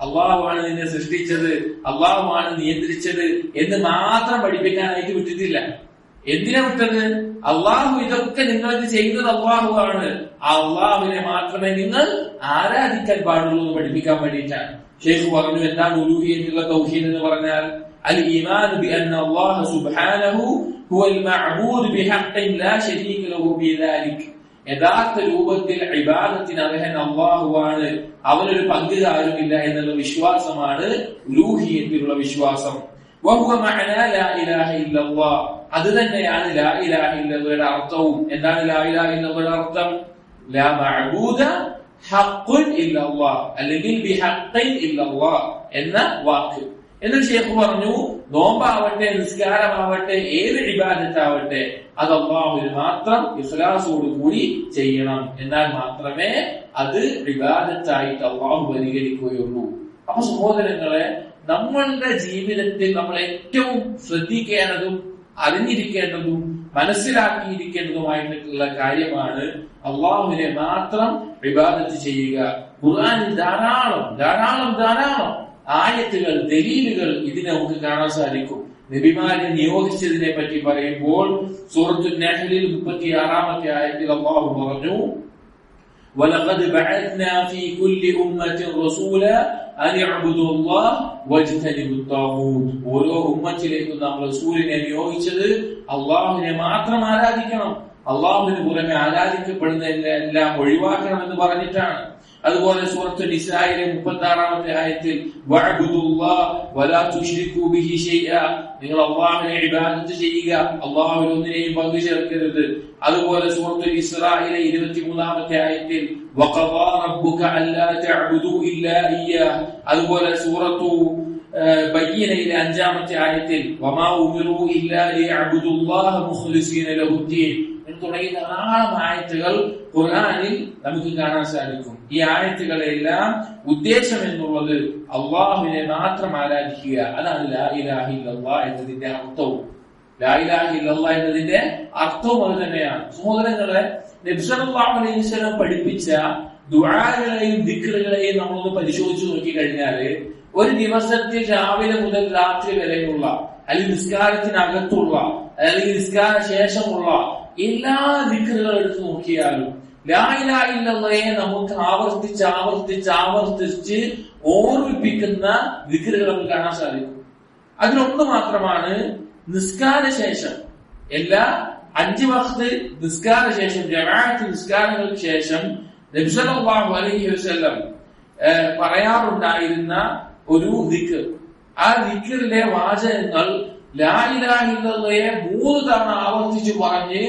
അള്ളാഹുവാണ് നിന്നെ സൃഷ്ടിച്ചത്, അള്ളാഹുവാണ് നിയന്ത്രിച്ചത് എന്ന് മാത്രം പഠിപ്പിക്കാനായിട്ട് വിട്ടിട്ടില്ല. എന്തിനാ വിട്ടത്? അള്ളാഹു ഇതൊക്കെ നിങ്ങൾക്ക് ചെയ്യുന്നത് അള്ളാഹുവാണ്, ആ അള്ളാഹുവിനെ മാത്രമേ നിങ്ങൾ ആരാധിക്കാൻ പാടുള്ളൂ എന്ന് പഠിപ്പിക്കാൻ വേണ്ടിയിട്ടാണ്. ഷെയ്ഖ് പറഞ്ഞു, എന്താണ് ഉലൂഹിയത്തുള്ള തൗഹീദ് എന്ന് പറഞ്ഞാൽ? അൽ ഈമാൻ ബിഅന്ന അല്ലാഹ സുബ്ഹാനഹു ഹുവൽ മഅബൂദ് ബിഹഖ്ഖിൻ ലാ ശരീക ലഹു ബിദാലിക്. യഥാർത്ഥ രൂപത്തിൽ ഇബാദത്തിന് അർഹൻ അല്ലാഹുവാണ്, അവനൊരു പങ്കുകാരുമില്ല എന്നുള്ള വിശ്വാസമാണ് ഉലൂഹിയത്തിലുള്ള വിശ്വാസം. വഹുവ മഅനാ ലാ ഇലാഹ ഇല്ലല്ലാഹ്, അത് തന്നെയാണ് ലാ ഇലാഹ ഇല്ലല്ലാഹയുടെ അർത്ഥവും. എന്താണ് ലാ ഇലാഹ ഇല്ലല്ലാഹയുടെ അർത്ഥം? ലാ മഅബൂദ ഹഖ്ഖുൻ ഇല്ലല്ലാഹ്, അല്ലെങ്കിൽ ബിഹഖ്ഖിൻ ഇല്ലല്ലാഹ് എന്ന വാക്ക്. എന്നിട്ട് ശൈഖ് പറഞ്ഞു, നോമ്പാവട്ടെ, നിസ്കാരമാവട്ടെ, ഏത് ഇബാദത്താവട്ടെ, അത് അല്ലാഹുവിന് മാത്രം ഇഖ്ലാസോട് കൂടി ചെയ്യണം. എന്നാൽ മാത്രമേ അത് ഇബാദത്തായിട്ട് അല്ലാഹു പരിഗണിക്കുകയുള്ളൂ. അപ്പൊ സഹോദരങ്ങളെ, നമ്മളുടെ ജീവിതത്തിൽ നമ്മൾ ഏറ്റവും ശ്രദ്ധിക്കേണ്ടതും അറിഞ്ഞിരിക്കേണ്ടതും മനസ്സിലാക്കിയിരിക്കേണ്ടതുമായിട്ടുള്ള കാര്യമാണ് അള്ളാഹുവിനെ മാത്രം ഇബാദത്ത് ചെയ്യുക. ഖുർആനിൽ ധാരാളം ആയത്തുകൾ, ദലീലുകൾ ഇതിനെ നമുക്ക് കാണാൻ സാധിക്കും. നബിമാരെ നിയോഗിച്ചതിനെ പറ്റി പറയുമ്പോൾ സൂറത്തുൽ നഹ്ലിൽ 36-ാമത്തെ ആയത്തിൽ അല്ലാഹു പറഞ്ഞു, വലഖദ് ബഅത്നാ ഫീ കുല്ലി ഉമ്മത്തിൻ റസൂലാ അൻ ഇഅ്ബുദുല്ലാഹ വജ്തനിബുത് താഗൂത്ത്. ഓരോ ഉമ്മത്തിലേക്കും നാം റസൂലിനെ നിയോഗിച്ചത് അല്ലാഹുവിനെ മാത്രം ആരാധിക്കണം, അല്ലാഹുവിന് പുറമെ ആരാധിക്കപ്പെടുന്നതെല്ലാം ഒഴിവാക്കണം എന്ന് പറഞ്ഞിട്ടാണ്. അതുപോലെ സൂറത്തുൽ നിസായിലെ 36-ാമത്തെ ആയത്തിൽ വഅബ്ദുല്ലാഹ വലാ തുശ്രികൂ ബിഹി ശൈഅ, നിങ്ങൾ അല്ലാഹുവിനെ ഇബാദത്ത് ചെയ്യുക, അല്ലാഹുവിൽ ഒന്നിനെയും പങ്കു ചേർക്കരുത്. അതുപോലെ സൂറത്തുൽ ഇസ്രായിലെ 23-ാമത്തെ ആയത്തിൽ വഖദാ റബ്ബുക അല്ലാ തഅബ്ദു ഇല്ലാ ഇയ്യാഹ്. അതുപോലെ സൂറത്തു ബയ്യിനയിലെ 5-ാമത്തെ ആയത്തിൽ വമാ ഉമിറൂ ഇല്ലാ ലിയഅബ്ദുല്ലാഹ മുഖ്ലിസീന ലഹുദ്ദീൻ തുടങ്ങിയ ധാരാളം ആയത്തുകൾ ഖുർആനിൽ നമുക്ക് കാണാൻ സാധിക്കും. ഈ ആയത്തുകളെല്ലാം ഉദ്ദേശം എന്നുള്ളത് അള്ളാഹുവിനെ മാത്രം ആരാധിക്കുക, അതാണ് ലാ ഇലാഹ ഇല്ലല്ലാഹ് എന്നതിന്റെ അർത്ഥവും. ലാ ഇലാഹ ഇല്ലല്ലാഹ് എന്നതിന്റെ അർത്ഥവും അത് തന്നെയാണ്. സഹോദരങ്ങളെ, നബി സല്ലല്ലാഹു അലൈഹി വസല്ലം പഠിപ്പിച്ച ദുആകളെയും ദിക്റുകളെയും നമ്മളൊന്ന് പരിശോധിച്ചു നോക്കി കഴിഞ്ഞാൽ, ഒരു ദിവസത്തിൽ രാവിലെ മുതൽ രാത്രി വരെയുള്ള, അല്ലെങ്കിൽ നിസ്കാരത്തിനകത്തുള്ള, അല്ലെങ്കിൽ നിസ്കാര ശേഷമുള്ള എല്ലാ ദിക്റുകളും എടുത്തു നോക്കിയാലും ലാ ഇലാഹ ഇല്ലല്ലാഹയെ നമുക്ക് ആവർത്തിച്ച് ഓർമ്മിപ്പിക്കുന്ന ദിക്റുകൾ നമുക്ക് കാണാൻ സാധിക്കും. അതിലൊന്ന് മാത്രമാണ് നിസ്കാര ശേഷം, എല്ലാ 5 വഖ്ത് നിസ്കാര ശേഷം, ജമാഅത്ത് നിസ്കാരങ്ങൾക്ക് ശേഷം നബി സല്ലല്ലാഹു അലൈഹി വസല്ലം പറയാറുണ്ടായിരുന്ന ഒരു ദിക്ർ. ആ ദിക്റിലെ വാചകങ്ങൾ ലാ ഇലാഹ ഇല്ലല്ലാഹയെ 3 തവണ ആവർത്തിച്ചു പറഞ്ഞ്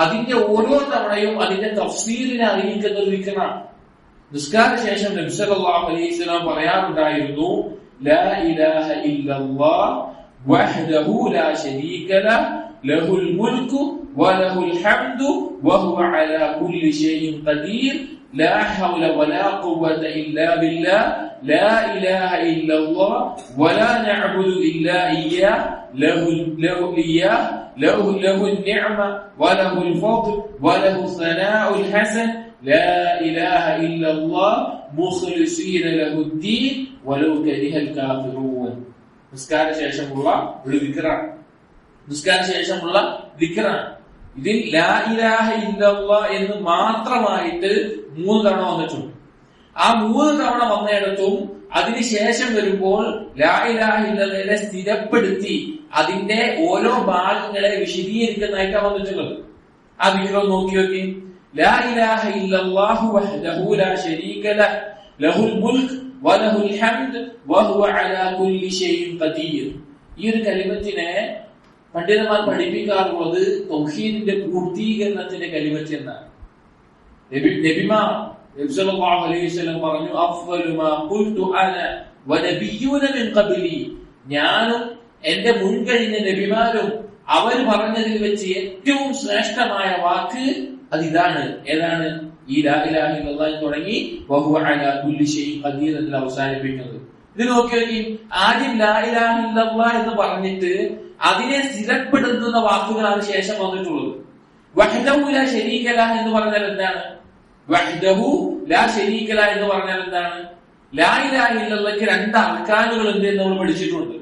അതിന്റെ ഓരോ തവണയും അതിന്റെ തഫ്സീറിനെ അറിയിക്കുന്ന ഒരു ദിക്റാണ്. നിസ്കാര ശേഷം നബി സല്ലല്ലാഹു അലൈഹി വസല്ലം പറയാറുണ്ടായിരുന്നു, ലാ ഇലാഹ ഇല്ലല്ലാഹ് വഹ്ദഹു ലാ ശരീക ലഹു ലഹുൽ മുൽക്കു വലഹുൽ ഹംദു വഹുവ അലാ കുല്ലി ഷൈഇൻ ഖദീർ ലാ ഹൗല വലാ ഖുവത ഇല്ലാ ബില്ലാഹ് ലാ ഇലാഹ ഇല്ലല്ലാഹ് വലാ നഅബുദു ഇല്ലാ ഇയ്യാഹ് ലഹുൽ നിഅമ വലഹുൽ ഫദ്ൽ വലഹു സനാഉൽ ഹസൻ ലാ ഇലാഹ ഇല്ലല്ലാഹ് മുഖ്ലിസീന ലഹുദ്ദീൻ വലൗ കരിഹൽ കാഫിറൂൻ. നിസ്കാര ശേഷമുള്ള ഒരു ദിക്റാണ്. നിസ്കാര ശേഷമുള്ള ദിക്റാണ്. ഇതിൽ ലാ ഇലാഹ ഇല്ലല്ലാഹ് എന്ന് മാത്രമായിട്ട് 3 തവണ വന്നിട്ടുണ്ട്. ആ 3 തവണ വന്നിടത്തും അതിനുശേഷം വരുമ്പോൾ ലാ ഇലാഹ ഇല്ലല്ലാഹയെ സ്ഥിരപ്പെടുത്തി അതിന്റെ ഓരോ ഭാഗങ്ങളെ വിശദീകരിക്കുന്നതായിട്ടാണ് വന്നിട്ടുള്ളത്. ആ ദിക്ർ നോക്കി നോക്കി. ലാ ഇലാഹ ഇല്ലല്ലാഹു വഹ്ദഹു ലാ ശരീക ലഹു ലഹുൽ മുൽക്ക് വലഹുൽ ഹംദ് വഹുവ അലാ കുല്ലി ഷൈഇൻ ഖദീർ. ഈ ഒരു കലിമത്തിനെ പണ്ഡിതന്മാർ പഠിപ്പിക്കാറുള്ളത് തൗഹീദിന്റെ പൂർത്തീകരണത്തിന്റെ കലിമത്ത് എന്നാണ്. നബിമാർ സല്ലല്ലാഹു അലൈഹി വസല്ലം പറഞ്ഞു, അഫ്ളു മാ ഖുൽതു അന വനബിയ്യൂന മിൻ ഖബ്ലി. ഞാനും എന്റെ മുൻകഴിഞ്ഞ നബിമാരും അവർ പറഞ്ഞതിൽ വെച്ച് ഏറ്റവും ശ്രേഷ്ഠമായ വാക്ക് അതിതാണ്. ഏതാണ്? ഈ ലാ ഇലാഹ ഇല്ലല്ലാഹ് തുടങ്ങി വഹുവ അലാ കുല്ലി ഷൈഇൻ ഖദീർ എന്ന് അവസാനിപ്പിക്കുന്നത്. ഇത് നോക്കി ആദ്യം ലാ ഇലാഹ ഇല്ലല്ലാഹ് എന്ന് പറഞ്ഞിട്ട് അതിനെ സ്ഥിരപ്പെടുത്തുന്ന വാക്കുകളാണ് ശേഷം വന്നിട്ടുള്ളത്. വഹ്ദഹു ലാ ശരീക ലഹു എന്ന് പറഞ്ഞാൽ എന്താണ്? വഹ്ദഹു ലാ ശരീക ലഹു എന്ന് പറഞ്ഞാൽ എന്താണ്? ലാ ഇലാഹ ഇല്ലല്ലാഹ്ക്ക് 2 അർക്കാനുകൾ ഉണ്ട് എന്ന് നമ്മൾ പഠിച്ചിട്ടുണ്ട്.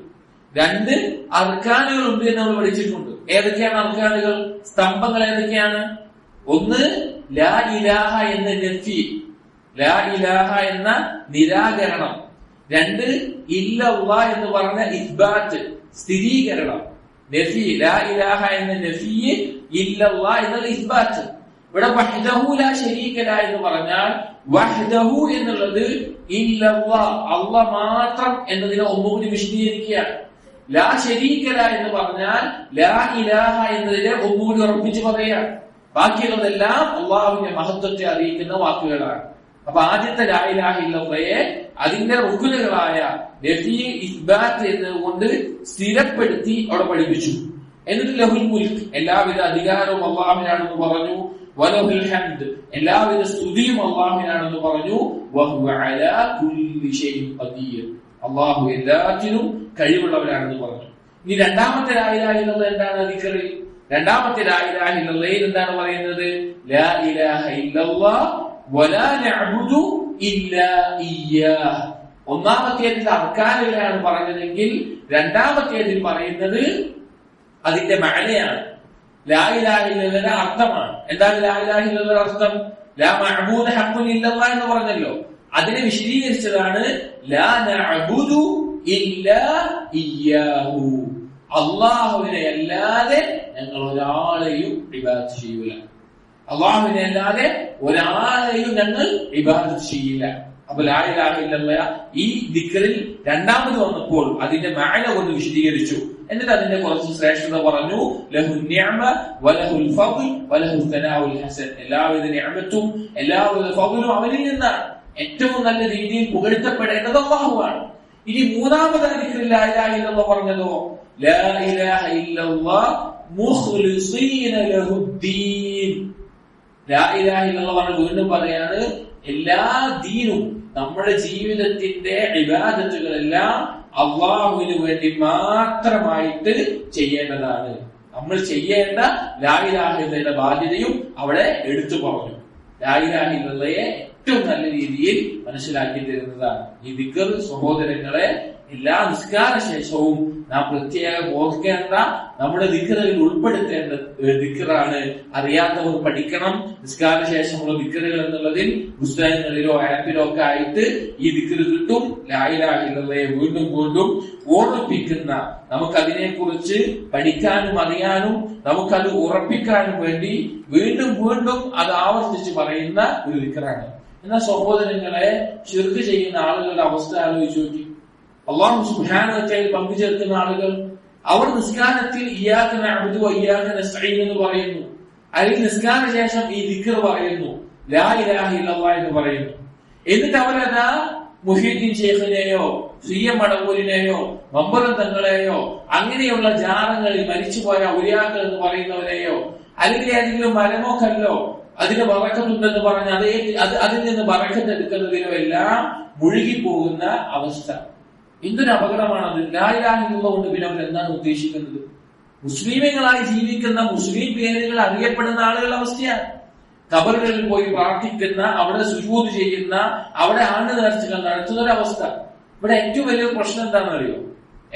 2 അർക്കാനുകൾ ഉണ്ട് എന്ന് നമ്മൾ പഠിച്ചിട്ടുണ്ട്. ഏതൊക്കെയാണ് അർക്കാനുകൾ? സ്തംഭങ്ങൾ ഏതൊക്കെയാണ്? ഒന്ന് ലാ ഇലാഹ എന്ന നഫി, ലാ ഇലാഹ എന്ന നിരാകരണം. 2 ഇല്ലല്ലാഹ് എന്ന് പറഞ്ഞ ഇസ്ബാത്ത്, സ്ഥിരീകരണം. നഫി, ലാ ഇലാഹ എന്ന നഫി, ഇല്ലല്ലാഹ് എന്ന ഇസ്ബാത്ത്. ഇവിടെ വഹ്ദഹു ലാ ശരീക ലഹു എന്ന് പറഞ്ഞാൽ വഹ്ദഹു എന്നുള്ളത് ഇല്ലല്ലാഹ്, അല്ലാഹ് മാത്രം എന്നതിനെ ഒന്നുകൂടി വിശദീകരിക്കുകയാണ്. ലാ ശരീക ലഹു എന്ന് പറഞ്ഞാൽ ലാ ഇലാഹ എന്നതിനെ ഒന്നുകൂടി ഉറപ്പിച്ച് പറയുകയാണ്. ബാക്കിയുള്ളതെല്ലാം അള്ളാഹുവിന്റെ മഹത്വത്തെ അറിയിക്കുന്ന വാക്കുകളാണ്. അപ്പൊ ആദ്യത്തെ ലാ ഇലാഹ ഇല്ലല്ലാഹയെ അതിന്റെ റുക്നുകളായ നഫി, ഇസ്ബാത്ത് എന്നതുകൊണ്ട് സ്ഥിരപ്പെടുത്തി അവിടെ പഠിപ്പിച്ചു. എന്നിട്ട് ലഹുൽ മുൽക്ക്, എല്ലാവിധ അധികാരവും അള്ളാഹുവിനാണെന്ന് പറഞ്ഞു. വലഹുൽ ഹംദ്, എല്ലാവിധ സ്തുതിയും അള്ളാഹുവിനാണെന്ന് പറഞ്ഞു. വഹുവ അലാ കുല്ലി ഷൈഇൻ ഖദീർ, അള്ളാഹു എല്ലാത്തിനും കഴിവുള്ളവരാണെന്ന് പറഞ്ഞു. ഇനി രണ്ടാമത്തെ ലാ ഇലാഹ ഇല്ലല്ലാഹ് എന്താണ്? ദിക്റിൽ രണ്ടാമത്തെ ലാ ഇലാഹ ഇല്ലല്ലാഹയിൽ എന്താണ് പറയുന്നത്? ലാ ഇലാഹ ഇല്ലല്ലാഹ് വലാ നഅബുദു ഇല്ലാ ഇയ്യാഹ്. ഒന്നാമത്തേതിൽ അർക്കാനുകളാണ് പറഞ്ഞതെങ്കിൽ രണ്ടാമത്തേതിൽ പറയുന്നത് അതിന്റെ മഅനയാണ്. ലാ ഇലാഹ ഇല്ലല്ലാഹയുടെ അർത്ഥമാണ്. എന്താണ് ലാ ഇലാഹ ഇല്ലല്ലാഹയുടെ അർത്ഥം? ലാ മഅബൂദ ഹഖ്ഖുൻ ഇല്ലല്ലാഹ് എന്ന് പറഞ്ഞല്ലോ. അതിനെ വിശദീകരിച്ചതാണ് ലാ നഅബുദു ഇല്ലാ ഇയ്യാഹു. അള്ളാഹുവിനെ അല്ലാതെ ഞങ്ങൾ ഒരാളെയും ഇബാദത്ത് ചെയ്യൂല. അള്ളാഹുവിനെ അല്ലാതെ ഒരാളെയും ഞങ്ങൾ ഇബാദത്ത് ചെയ്യില്ല. അപ്പൊ ലാ ഇലാഹ ഇല്ലല്ലാഹ് ഈ ദിക്റിൽ രണ്ടാമത് വന്നപ്പോൾ അതിന്റെ മഅന കൊണ്ട് വിശദീകരിച്ചു. എന്നിട്ട് അതിന്റെ കുറച്ച് ശ്രേഷ്ഠത പറഞ്ഞു. ലഹുൽ നിഅമ വലഹുൽ ഫദ്ൽ വലഹു സനാഉൽ ഹസൻ. എല്ലാവിധ നിഅമത്തും എല്ലാവിധ ഫദ്ലും അവനിൽ നിന്നാണ്. ഏറ്റവും നല്ല രീതിയിൽ പുകഴ്ത്തപ്പെടേണ്ടത് അല്ലാഹുവാണ്. ഇനി മൂന്നാമത് ദിക്റിൽ ലാ ഇലാഹ ഇല്ലല്ലാഹ് പറഞ്ഞതോ ലാ ഇലാഹ ഇല്ലല്ലാഹ് മുഖ്ലിസീന ലഹുദ്ദീൻ. ലാ ഇലാഹ ഇല്ലല്ലാഹ് പറഞ്ഞ വീണ്ടും പറയാണ്, എല്ലാ ദീനും നമ്മുടെ ജീവിതത്തിന്റെ ഇബാദത്തുകളെല്ലാം അള്ളാഹുവിന് വേണ്ടി മാത്രമായിട്ട് ചെയ്യേണ്ടതാണ്. നമ്മൾ ചെയ്യേണ്ട ലാ ഇലാഹ ഇല്ലല്ലാഹയുടെ ബാധ്യതയും അവിടെ എടുത്തു പറഞ്ഞു. ലാ ഇലാഹ ഇല്ലല്ലാഹയെ ഏറ്റവും നല്ല രീതിയിൽ മനസ്സിലാക്കി തരുന്നതാണ് ഈ ദിക്ർ. സഹോദരങ്ങളെ, എല്ലാ നിസ്കാര ശേഷവും നാം പ്രത്യേകം ഓർക്കേണ്ട, നമ്മുടെ ദിക്റുകളിൽ ഉൾപ്പെടുത്തേണ്ട ദിക്റാണ്. അറിയാത്തവർ പഠിക്കണം. നിസ്കാര ശേഷമുള്ള ദിക്റുകൾ എന്നുള്ളതിൽ പുസ്തകങ്ങളിലോ ആപ്പിലോ ഒക്കെ ആയിട്ട് ഈ ദിക്ർ കിട്ടും. ലാ ഇലാഹ ഇല്ലല്ലാഹയെ വീണ്ടും വീണ്ടും ഓർമ്മിപ്പിക്കുന്ന, നമുക്കതിനെ കുറിച്ച് പഠിക്കാനും അറിയാനും നമുക്കത് ഉറപ്പിക്കാനും വേണ്ടി വീണ്ടും വീണ്ടും അത് ആവർത്തിച്ച് പറയുന്ന ഒരു ദിക്റാണ്. എന്നാൽ സഹോദരങ്ങളെ, ശിർക്ക് ചെയ്യുന്ന ആളുകളുടെ അവസ്ഥ ആലോചിച്ച് നോക്കി. അല്ലാഹു സുബ്ഹാനഹു വ തആല പങ്കുചേർക്കുന്ന ആളുകൾ, അവർ നിസ്കാരത്തിൽ ഇയ്യാക നഅ്ബുദു വ ഇയ്യാക നസ്തഈൻ എന്ന് പറയുന്നു, അല്ലെങ്കിൽ നിസ്കാര ശേഷം ഈ ദിക്ർ പറയുന്നു, ലാ ഇലാഹ ഇല്ലല്ലാഹ് എന്ന് പറയുന്നു. എന്നിട്ട് അവരതാ മുഹീദ്ദീൻ ശൈഖിനെയോ സിഎം മടവൂരിനെയോ മമ്പറം തങ്ങളെയോ അങ്ങനെയുള്ള ജാറങ്ങളിൽ മരിച്ചുപോയ ഔലിയാക്കൾ എന്ന് പറയുന്നവരെയോ അല്ലെങ്കിൽ ഏതെങ്കിലും മരമോ കല്ലോ അതിന് ബറക്കത്തുണ്ടെന്ന് പറഞ്ഞ് അതിൽ നിന്ന് ബറക്കത്ത് എടുക്കുന്നതിനോ എല്ലാം മുഴുകിപ്പോകുന്ന അവസ്ഥ. എന്തൊരു അപകടമാണത്. ലാ ഇലാഹ ഇല്ലല്ലാഹ് കൊണ്ട് പിന്നെ അവർ എന്താണ് ഉദ്ദേശിക്കുന്നത്? മുസ്ലിമീങ്ങളായി ജീവിക്കുന്ന മുസ്ലിം പേരുകൾ അറിയപ്പെടുന്ന ആളുകളുടെ അവസ്ഥയാണ്. ഖബറുകളിൽ പോയി പ്രാർത്ഥിക്കുന്ന, അവിടെ സുജൂദ് ചെയ്യുന്ന, അവിടെ ആണ്ട് നേർച്ചകൾ നടത്തുന്ന ഒരവസ്ഥ. ഇവിടെ ഏറ്റവും വലിയൊരു പ്രശ്നം എന്താണെന്ന് അറിയോ?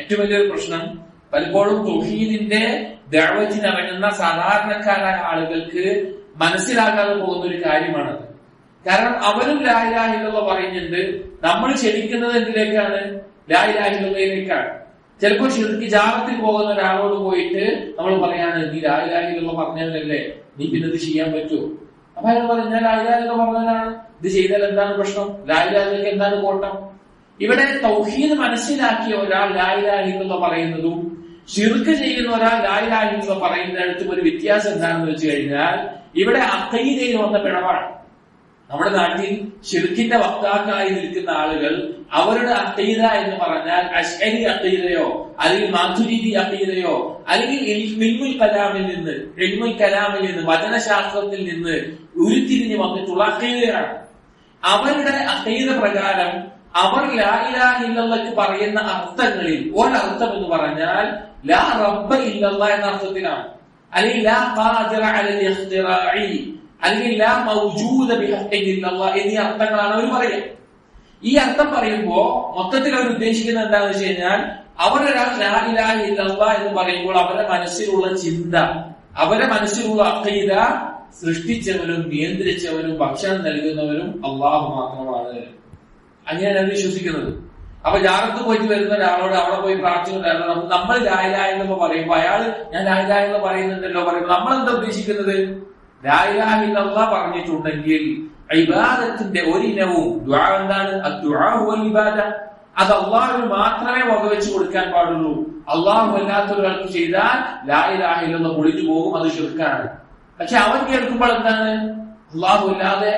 ഏറ്റവും വലിയൊരു പ്രശ്നം പലപ്പോഴും തൗഹീദിന്റെ ദഅവത്തിന് ഇറങ്ങുന്ന സാധാരണക്കാരായ ആളുകൾക്ക് മനസ്സിലാകാതെ പോകുന്ന ഒരു കാര്യമാണത്. കാരണം അവരും ലാ ഇലാഹ ഇല്ലല്ലാഹ് പറയുന്നുണ്ട്. നമ്മൾ ക്ഷണിക്കുന്നത് എന്തിലേക്കാണ്? ലാ ഇലാഹ ഇല്ലല്ലാഹിലേക്കാണ്. ചിലപ്പോൾ ശിർക്ക് ജാറത്തിൽ പോകുന്ന ഒരാളോട് പോയിട്ട് നമ്മൾ പറയാണ്, നീ ലാ ഇലാഹ ഇല്ലല്ലാഹ് പറഞ്ഞവരല്ലേ, നീ പിന്നെ ഇത് ചെയ്യാൻ പറ്റുമോ? അപ്പൊ അയാൾ പറയും, ഞാൻ ലാ ഇലാഹ ഇല്ലല്ലാഹ് പറഞ്ഞവരാണ്, ഇത് ചെയ്താൽ എന്താണ് പ്രശ്നം? ലാ ഇലാഹയിലേക്ക് എന്താണ് കോട്ടം? ഇവിടെ തൗഹീദ് മനസ്സിലാക്കിയ ഒരാൾ ലാ ഇലാഹ ഇല്ലല്ലാഹ് പറയുന്നതും ശിർക്ക് ചെയ്യുന്ന ഒരാൾ ലാ ഇലാഹ ഇല്ലല്ലാഹ് പറയുന്നിടത്തും ഒരു വ്യത്യാസം എന്താണെന്ന് വെച്ച് കഴിഞ്ഞാൽ ഇവിടെ അഖീദയിൽ വന്ന പിഴവാണ്. നമ്മുടെ നാട്ടിൽ ശിർക്കിന്റെ വക്താക്കളായി നിൽക്കുന്ന ആളുകൾ അവരുടെ അഖീദ എന്ന് പറഞ്ഞാൽ അശ്അരി അഖീദയോ അല്ലെങ്കിൽ മാതുരിദി അഖീദയോ അല്ലെങ്കിൽ ഇൽമുൽ കലാമിൽ നിന്ന് വചനശാസ്ത്രത്തിൽ നിന്ന് ഉരുത്തിരിഞ്ഞ് വന്നിട്ടുള്ള അഖീദയാണ്. അവരുടെ അഖീദ പ്രകാരം അവർ ലാ ഇലാഹ ഇല്ലല്ലാഹ് പറയുന്ന അർത്ഥങ്ങളിൽ ഒരർത്ഥം എന്ന് പറഞ്ഞാൽ ലാ റബ്ബ ഇല്ലല്ലാഹ് എന്ന അർത്ഥത്തിലാണ്, അല്ലെങ്കിൽ ലാ ഖാദിറ അലൽ ഇഖ്തിറാഇ അല്ലെങ്കിൽ ലാ മൗജൂദ ബിഹഖ്ഖിൻ ഇല്ലല്ലാഹ് എന്നീ അർത്ഥങ്ങളാണ് അവർ പറയുക. ഈ അർത്ഥം പറയുമ്പോൾ മൊത്തത്തിൽ അവർ ഉദ്ദേശിക്കുന്നത് എന്താണെന്ന് വെച്ച് കഴിഞ്ഞാൽ അവരൊരാൾ ലാ ഇലാഹ ഇല്ലല്ലാഹ് എന്ന് പറയുമ്പോൾ അവരുടെ മനസ്സിലുള്ള ചിന്ത, അവരുടെ മനസ്സിലുള്ള അഖീദ സൃഷ്ടിച്ചവരും നിയന്ത്രിച്ചവരും ഭക്ഷണം നൽകുന്നവരും അല്ലാഹു മാത്രമാണ്. അങ്ങനെയാണ് അവർ വിശ്വസിക്കുന്നത്. അപ്പൊ ജാറത്ത് പോയിട്ട് വരുന്ന ഒരാളോട് അവിടെ പോയി പ്രാർത്ഥിക്കുന്ന നമ്മൾ ലാ ഇലാഹ ഇല്ലല്ലാഹ് പറയുമ്പോൾ അയാൾ ഞാൻ ലാ ഇലാഹ ഇല്ലല്ലാഹ് പറയുന്നുണ്ടല്ലോ പറയുമ്പോൾ നമ്മൾ എന്താ ഉദ്ദേശിക്കുന്നത്? ലാ ഇലാഹ ഇല്ലല്ലാഹ് പറഞ്ഞിട്ടുണ്ടെങ്കിൽ ഇബാദത്തിന്റെ ഒരിനവും ദുആ എന്താണ്? അദ്ദുആ വൽ ഇബാദ. അത് അല്ലാഹുവിന് മാത്രമേ വകവെച്ച് കൊടുക്കാൻ പാടുള്ളൂ. അല്ലാഹു അല്ലാത്തൊരാൾക്ക് ചെയ്താൽ ലാ ഇലാഹ ഇല്ലല്ലാഹ് പൊളിഞ്ഞു പോകും, അത് ശിർക്കാണ്. പക്ഷെ അവൻ കേൾക്കുമ്പോൾ എന്താണ്? അല്ലാഹു അല്ലാതെ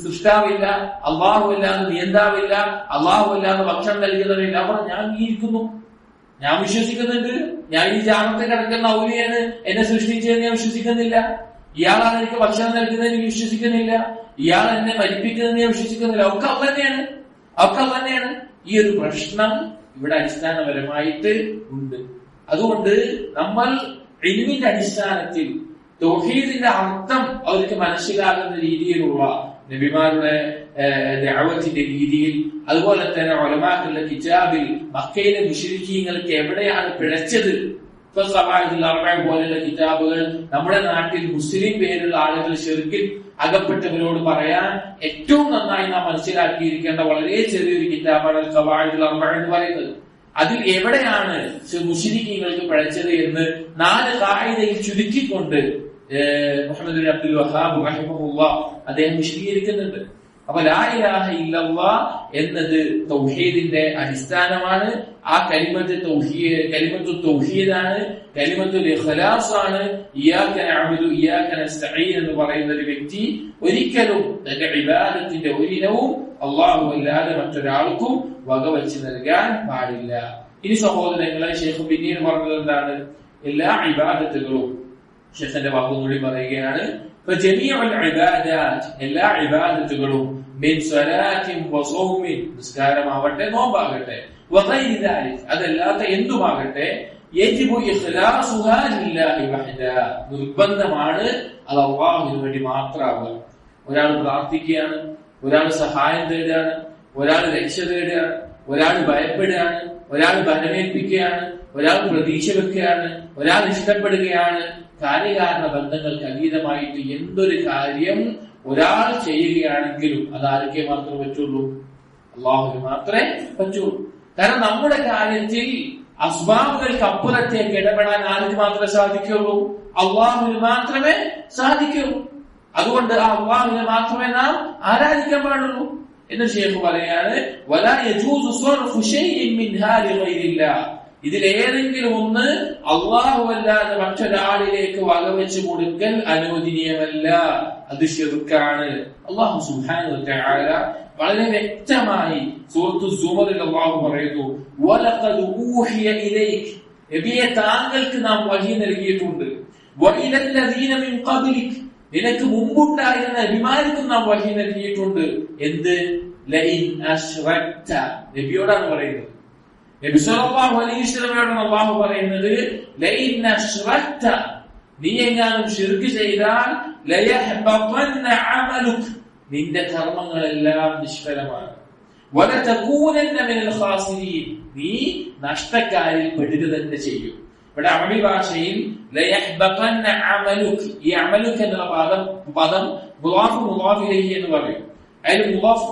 സൃഷ്ടാവില്ല, അല്ലാഹു അല്ലാതെ നിയന്താവില്ല, അല്ലാഹു അല്ലാതെ ഭക്ഷണം നൽകുന്നവരില്ല. അവർ ഞാൻ ഇരിക്കുന്നു, ഞാൻ വിശ്വസിക്കുന്നുണ്ട്, ഞാൻ ഈ ജാറത്ത് കിടക്കുന്ന ഔലിയാണ് എന്നെ സൃഷ്ടിച്ചതെന്ന് ഞാൻ വിശ്വസിക്കുന്നില്ല, ഇയാളാണ് എനിക്ക് ഭക്ഷണം നൽകുന്നതെന്ന് എനിക്ക് വിശ്വസിക്കുന്നില്ല, ഇയാൾ എന്നെ മരിപ്പിക്കുന്നതെന്ന് ഞാൻ വിശ്വസിക്കുന്നില്ല. ഒക്കെ തന്നെയാണ്. ഈ ഒരു പ്രശ്നം ഇവിടെ അടിസ്ഥാനപരമായിട്ട് ഉണ്ട്. അതുകൊണ്ട് നമ്മൾ ഇൽമിന്റെ അടിസ്ഥാനത്തിൽ തൗഹീദിന്റെ അർത്ഥം അവർക്ക് മനസ്സിലാകുന്ന രീതിയിലുള്ള നബിമാരുടെ ദഅവത്തിന്റെ രീതിയിൽ, അതുപോലെ തന്നെ ഉലമാക്കളുടെ കിതാബിൽ മക്കയിലെ മുശ്രിക്കീങ്ങൾക്ക് എവിടെയാണ് പിഴച്ചത്, പോലെയുള്ള കിതാബുകൾ നമ്മുടെ നാട്ടിൽ മുസ്ലിം പേരുള്ള ആളുകൾ ശിർക്കിൽ അകപ്പെട്ടവരോട് പറയാൻ ഏറ്റവും നന്നായി നാം മനസ്സിലാക്കിയിരിക്കേണ്ട വളരെ ചെറിയൊരു കിതാബാണ് ഖവാഇദുൽ അർബഅ എന്ന് പറയുന്നത്. അതിൽ എവിടെയാണ് മുശ്രിക്കീങ്ങൾക്ക് പിഴച്ചത് എന്ന് 4 ഖാഇദയിൽ ചുരുക്കിക്കൊണ്ട് മുഹമ്മദ് ബിൻ അബ്ദുൽ വഹാബ് റഹിമഹുല്ലാഹ് അദ്ദേഹം വിശദീകരിക്കുന്നുണ്ട്. അപ്പൊ ലാ ഇലാഹ ഇല്ലല്ലാഹ് എന്നത് തൗഹീദിന്റെ അടിസ്ഥാനമാണ്. ആ കലിമത്ത് തൗഹീദാണ്, കലിമത്തുൽ ഇഖ്ലാസ് ആണ്. ഇയ്യാക നഅ്ബുദു ഇയ്യാക നസ്തഈൻ എന്ന് പറയുന്ന ഒരു വ്യക്തി ഒരിക്കലും തന്റെ ഇബാദത്തിന്റെ ഒരിനവും അല്ലാഹു അല്ലാതെ മറ്റൊരാൾക്കും വകവെച്ച് നൽകാൻ പാടില്ല. ഇനി സഹോദരങ്ങളെ, ശൈഖ് പിന്നീട് പറഞ്ഞത് എന്താണ്? എല്ലാ ഇബാദത്തുകളും ശൈഖിന്റെ വാക്കും കൂടി പറയുകയാണ്, എല്ലാ ഇബാദത്തുകളും മിൻ സ്വലാത്തിൻ വസൗമിൻ, നിസ്കാരമാവട്ടെ നോമ്പാകട്ടെ, വഗൈരി ദാലിക്, അതല്ലാത്ത എന്തുമാകട്ടെ, യജിബു ഇഖ്ലാസുഹാ ലില്ലാഹി വഹദഹ, നിർബന്ധമാണ് അത് അല്ലാഹുവിന് വേണ്ടി മാത്രമാവുക. ഒരാൾ പ്രാർത്ഥിക്കുകയാണ്, ഒരാൾ സഹായം തേടുകയാണ്, ഒരാൾ രക്ഷ തേടുകയാണ്, ഒരാൾ ഭയപ്പെടുകയാണ്, ഒരാൾ ബലമേൽപ്പിക്കുകയാണ്, ഒരാൾ പ്രതീക്ഷ വെക്കുകയാണ്, ഒരാൾ ഇഷ്ടപ്പെടുകയാണ്. കാര്യകാരണ ബന്ധങ്ങൾക്ക് അതീതമായിട്ട് എന്തൊരു കാര്യം ഒരാൾ ചെയ്യുകയാണെങ്കിലും അത് ആർക്കേ മാത്രമേ പറ്റുള്ളൂ? അല്ലാഹുവിന് മാത്രമേ പറ്റുള്ളൂ. കാരണം നമ്മുടെ കാര്യത്തിൽ അസ്ബാബുകൾക്ക് അപ്പുറത്തേക്ക് ഇടപെടാൻ ആർക്ക് മാത്രമേ സാധിക്കുള്ളൂ? അല്ലാഹുവിന് മാത്രമേ സാധിക്കുള്ളൂ. അതുകൊണ്ട് ആ അല്ലാഹുവിനെ മാത്രമേ നാം ആരാധിക്കാൻ പാടുള്ളൂ എന്ന് ശൈഖ് പറയാണ്. വലാ യജൂസു സർഫു ശൈഇൻ മിൻഹാ ലിഗൈരില്ലാഹ്, ഇതിലേതെങ്കിലും ഒന്ന് അള്ളാഹു അല്ലാതെ മറ്റൊരാളിലേക്ക് വകവെച്ചു കൊടുക്കൽ അനുവദനീയമല്ല, അത് ശിർക്കാണ്. അല്ലാഹു സുബ്ഹാനഹു വ തആല വളരെ വ്യക്തമായി സൂറത്തു സുമറിൽ അല്ലാഹു പറയുന്നു, വലഖദ് ഊഹിയ ഇലൈക, നബിയെ താങ്കൾക്ക് നാം വഹി നൽകിയിട്ടുണ്ട്, വഇലല്ലദീന മിൻ ഖബ്ലിക, നിനക്ക് മുമ്പുണ്ടായിരുന്ന നബിമാർക്കും നാം വഹി നൽകിയിട്ടുണ്ട്. എന്ത്? ലഇൻ അശ്റക്ത, നബിയോടാണ് പറയുന്നത്. നബി സല്ലല്ലാഹു അലൈഹി വസല്ലമയോടാണ് അല്ലാഹു പറയുന്നത്, ലഇൻ അശ്റക്ത, നീ എങ്ങാനും ശിർക്ക് ചെയ്താൽ ലയഹ്ബതന്ന അമലുക, നിന്റെ കർമ്മങ്ങളെല്ലാം നിഷ്ഫലമാണ്. വലതകൂനന്ന മിനൽ ഖാസിരീൻ, നീ നഷ്ടക്കാരിൽ പെടുക തന്നെ ചെയ്യും. ഇവിടെ അറബി ഭാഷയിൽ ലയഹ്ബതന്ന അമലുക, ഈ അമലുക എന്നുള്ള പദം മുളാഫ് മുളാഫ് ഇലൈഹി എന്ന് പറയും. അതിൽ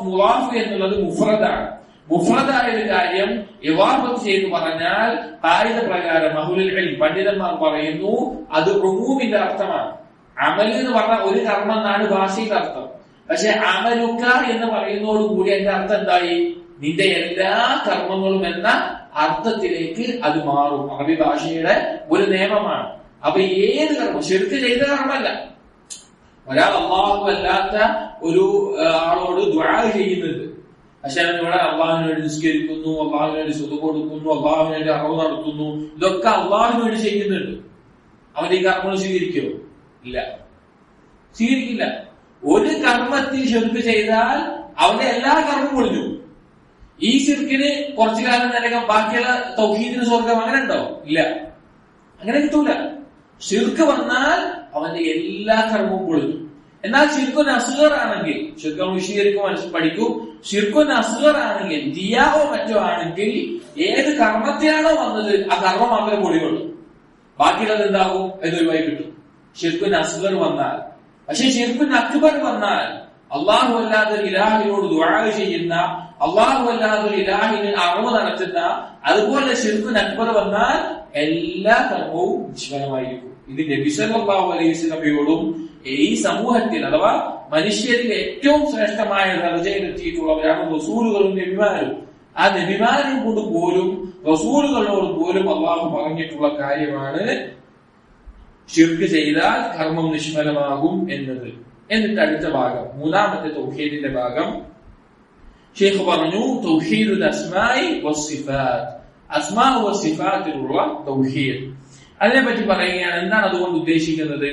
മുളാഫ് എന്നുള്ളത് മുഫ്രദാണ്. മുഫ്രദായ ഒരു കാര്യം ഇവാഫത്ത് ചെയ്ത് പറഞ്ഞാൽ ഖായിദ പ്രകാരം അഹ്ലുൽ ഇൽം പണ്ഡിതന്മാർ പറയുന്നു അത് ഉമൂമിന്റെ അർത്ഥമാണ്. അമൽ എന്ന് പറഞ്ഞാൽ ഒരു കർമ്മം എന്നാണ് ഭാഷയുടെ അർത്ഥം. പക്ഷെ അമലുക എന്ന് പറയുന്നതോടുകൂടി അതിന്റെ അർത്ഥം എന്തായി? നിന്റെ എല്ലാ കർമ്മങ്ങളും എന്ന അർത്ഥത്തിലേക്ക് അത് മാറും. അറബി ഭാഷയുടെ ഒരു നിയമമാണ്. അപ്പൊ ഏത് കർമ്മം, ശിർക്ക് ചെയ്ത കർമ്മല്ല, ഒരാൾ അല്ലാഹു അല്ലാത്ത ഒരു ആളോട് ദുആ ചെയ്യുന്നുണ്ട്, പക്ഷെ അവൻ ഇവിടെ അള്ളാഹുവിന് വേണ്ടി നിസ്കരിക്കുന്നു, അള്ളാഹുവിന് വേണ്ടി സ്വത്ത് കൊടുക്കുന്നു, അള്ളാഹുവിന് വേണ്ടി അറിവ് നടത്തുന്നു, ഇതൊക്കെ അള്ളാഹുവിന് വേണ്ടി ചെയ്യുന്നുണ്ട്. അവന്റെ ഈ കർമ്മങ്ങൾ സ്വീകരിക്കുമോ? ഇല്ല, സ്വീകരിക്കില്ല. ഒരു കർമ്മത്തിൽ ശിർക്ക് ചെയ്താൽ അവന്റെ എല്ലാ കർമ്മവും പൊളിഞ്ഞു. ഈ ശിർക്കിന് കുറച്ചു കാലം നിലകം ബാക്കിയുള്ള തൗഹീദിന് സ്വർഗം അങ്ങനെ ഉണ്ടോ? ഇല്ല, അങ്ങനെ കിട്ടൂല. ശിർക്ക് വന്നാൽ അവന്റെ എല്ലാ കർമ്മവും പൊളിഞ്ഞു. എന്നാൽ ശിർക്കുൻ അസ്ഗർ ആണെങ്കിൽ, ശിർക്ക് വിശദീകരിക്കും പഠിക്കും, ശിർക്കുൻ അസ്ഗർ ആണെങ്കിൽ, ദിയാവോ മറ്റോ ആണെങ്കിൽ ഏത് കർമ്മത്തിലാണോ വന്നത് ആ കർമ്മം മാത്രമേ പൊളിയുള്ളൂ, ബാക്കിയുള്ളത് എന്താകും? ഇതൊഴിവായി കിട്ടും. ശിർക്കുൻ അസ്ഗർ വന്നാൽ. പക്ഷെ ശിർക്കുൻ അക്ബർ വന്നാൽ, അള്ളാഹു അല്ലാതെ ഇലാഹിനോട് ദുആ ചെയ്യുന്ന, അള്ളാഹു അല്ലാതെ ഇലാഹിന് അറിവ് നടത്തുന്ന, അതുപോലെ ശിർക്കുൻ അക്ബർ വന്നാൽ എല്ലാ കർമ്മവും നിഷ്ഫലമായിരിക്കും. ഇത് നബി സല്ലല്ലാഹു അലൈഹി വസല്ലമയോടും ഈ സമൂഹത്തിൽ അഥവാ മനുഷ്യരിൽ ഏറ്റവും ശ്രേഷ്ഠമായ ദർജയിലെത്തിയിട്ടുള്ളവരാണ് റസൂലുകളും നബിമാരും. ആ നബിമാരും കൊണ്ട് പോലും റസൂലുകളോട് പോലും അള്ളാഹു പറഞ്ഞിട്ടുള്ള കാര്യമാണ് ശിർക്ക് ചെയ്താൽ കർമ്മം നിഷ്ഫലമാകും എന്നത്. എന്നിട്ട് അടുത്ത ഭാഗം, മൂന്നാമത്തെ തൗഹീദിന്റെ ഭാഗം ഷെയ്ഖ് പറഞ്ഞു, തൗഹീദുൽ അസ്മാഇ വസ്സിഫാത്ത്, അസ്മാ വസ്സിഫാത്തിലുള്ള തൗഹീദ്. അതിനെപ്പറ്റി പറയുകയാണ്. എന്താണ് അതുകൊണ്ട് ഉദ്ദേശിക്കുന്നത്?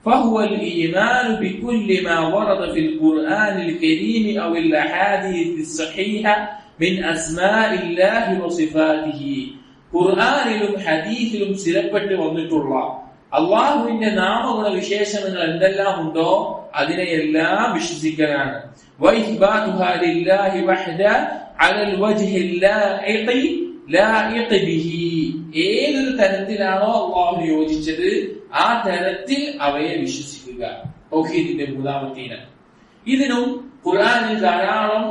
فهو الإيمان بكل ما ورد في القرآن الكريم أو الأحاديث الصحيحة من أسماء الله وصفاته. ഖുർആനിലും ഹദീസിലും സ്ഥിരപ്പെട്ട് വന്നിട്ടുള്ള അള്ളാഹുവിന്റെ നാമഗുണ വിശേഷണങ്ങൾ എന്തെല്ലാം ഉണ്ടോ അതിനെയെല്ലാം വിശ്വസിക്കലാണ്. وإثباتها لله وحده على الوجه اللائق به. ഏതൊരു തരത്തിലാണോ അള്ളാഹു യോജിച്ചത് ആ തരത്തിൽ അവയെ വിശ്വസിക്കുക. തൗഹീദിന്റെ മൂന്നാമത്തെ ഇനം. ഇതിനും ഖുർആനിൽ ധാരാളം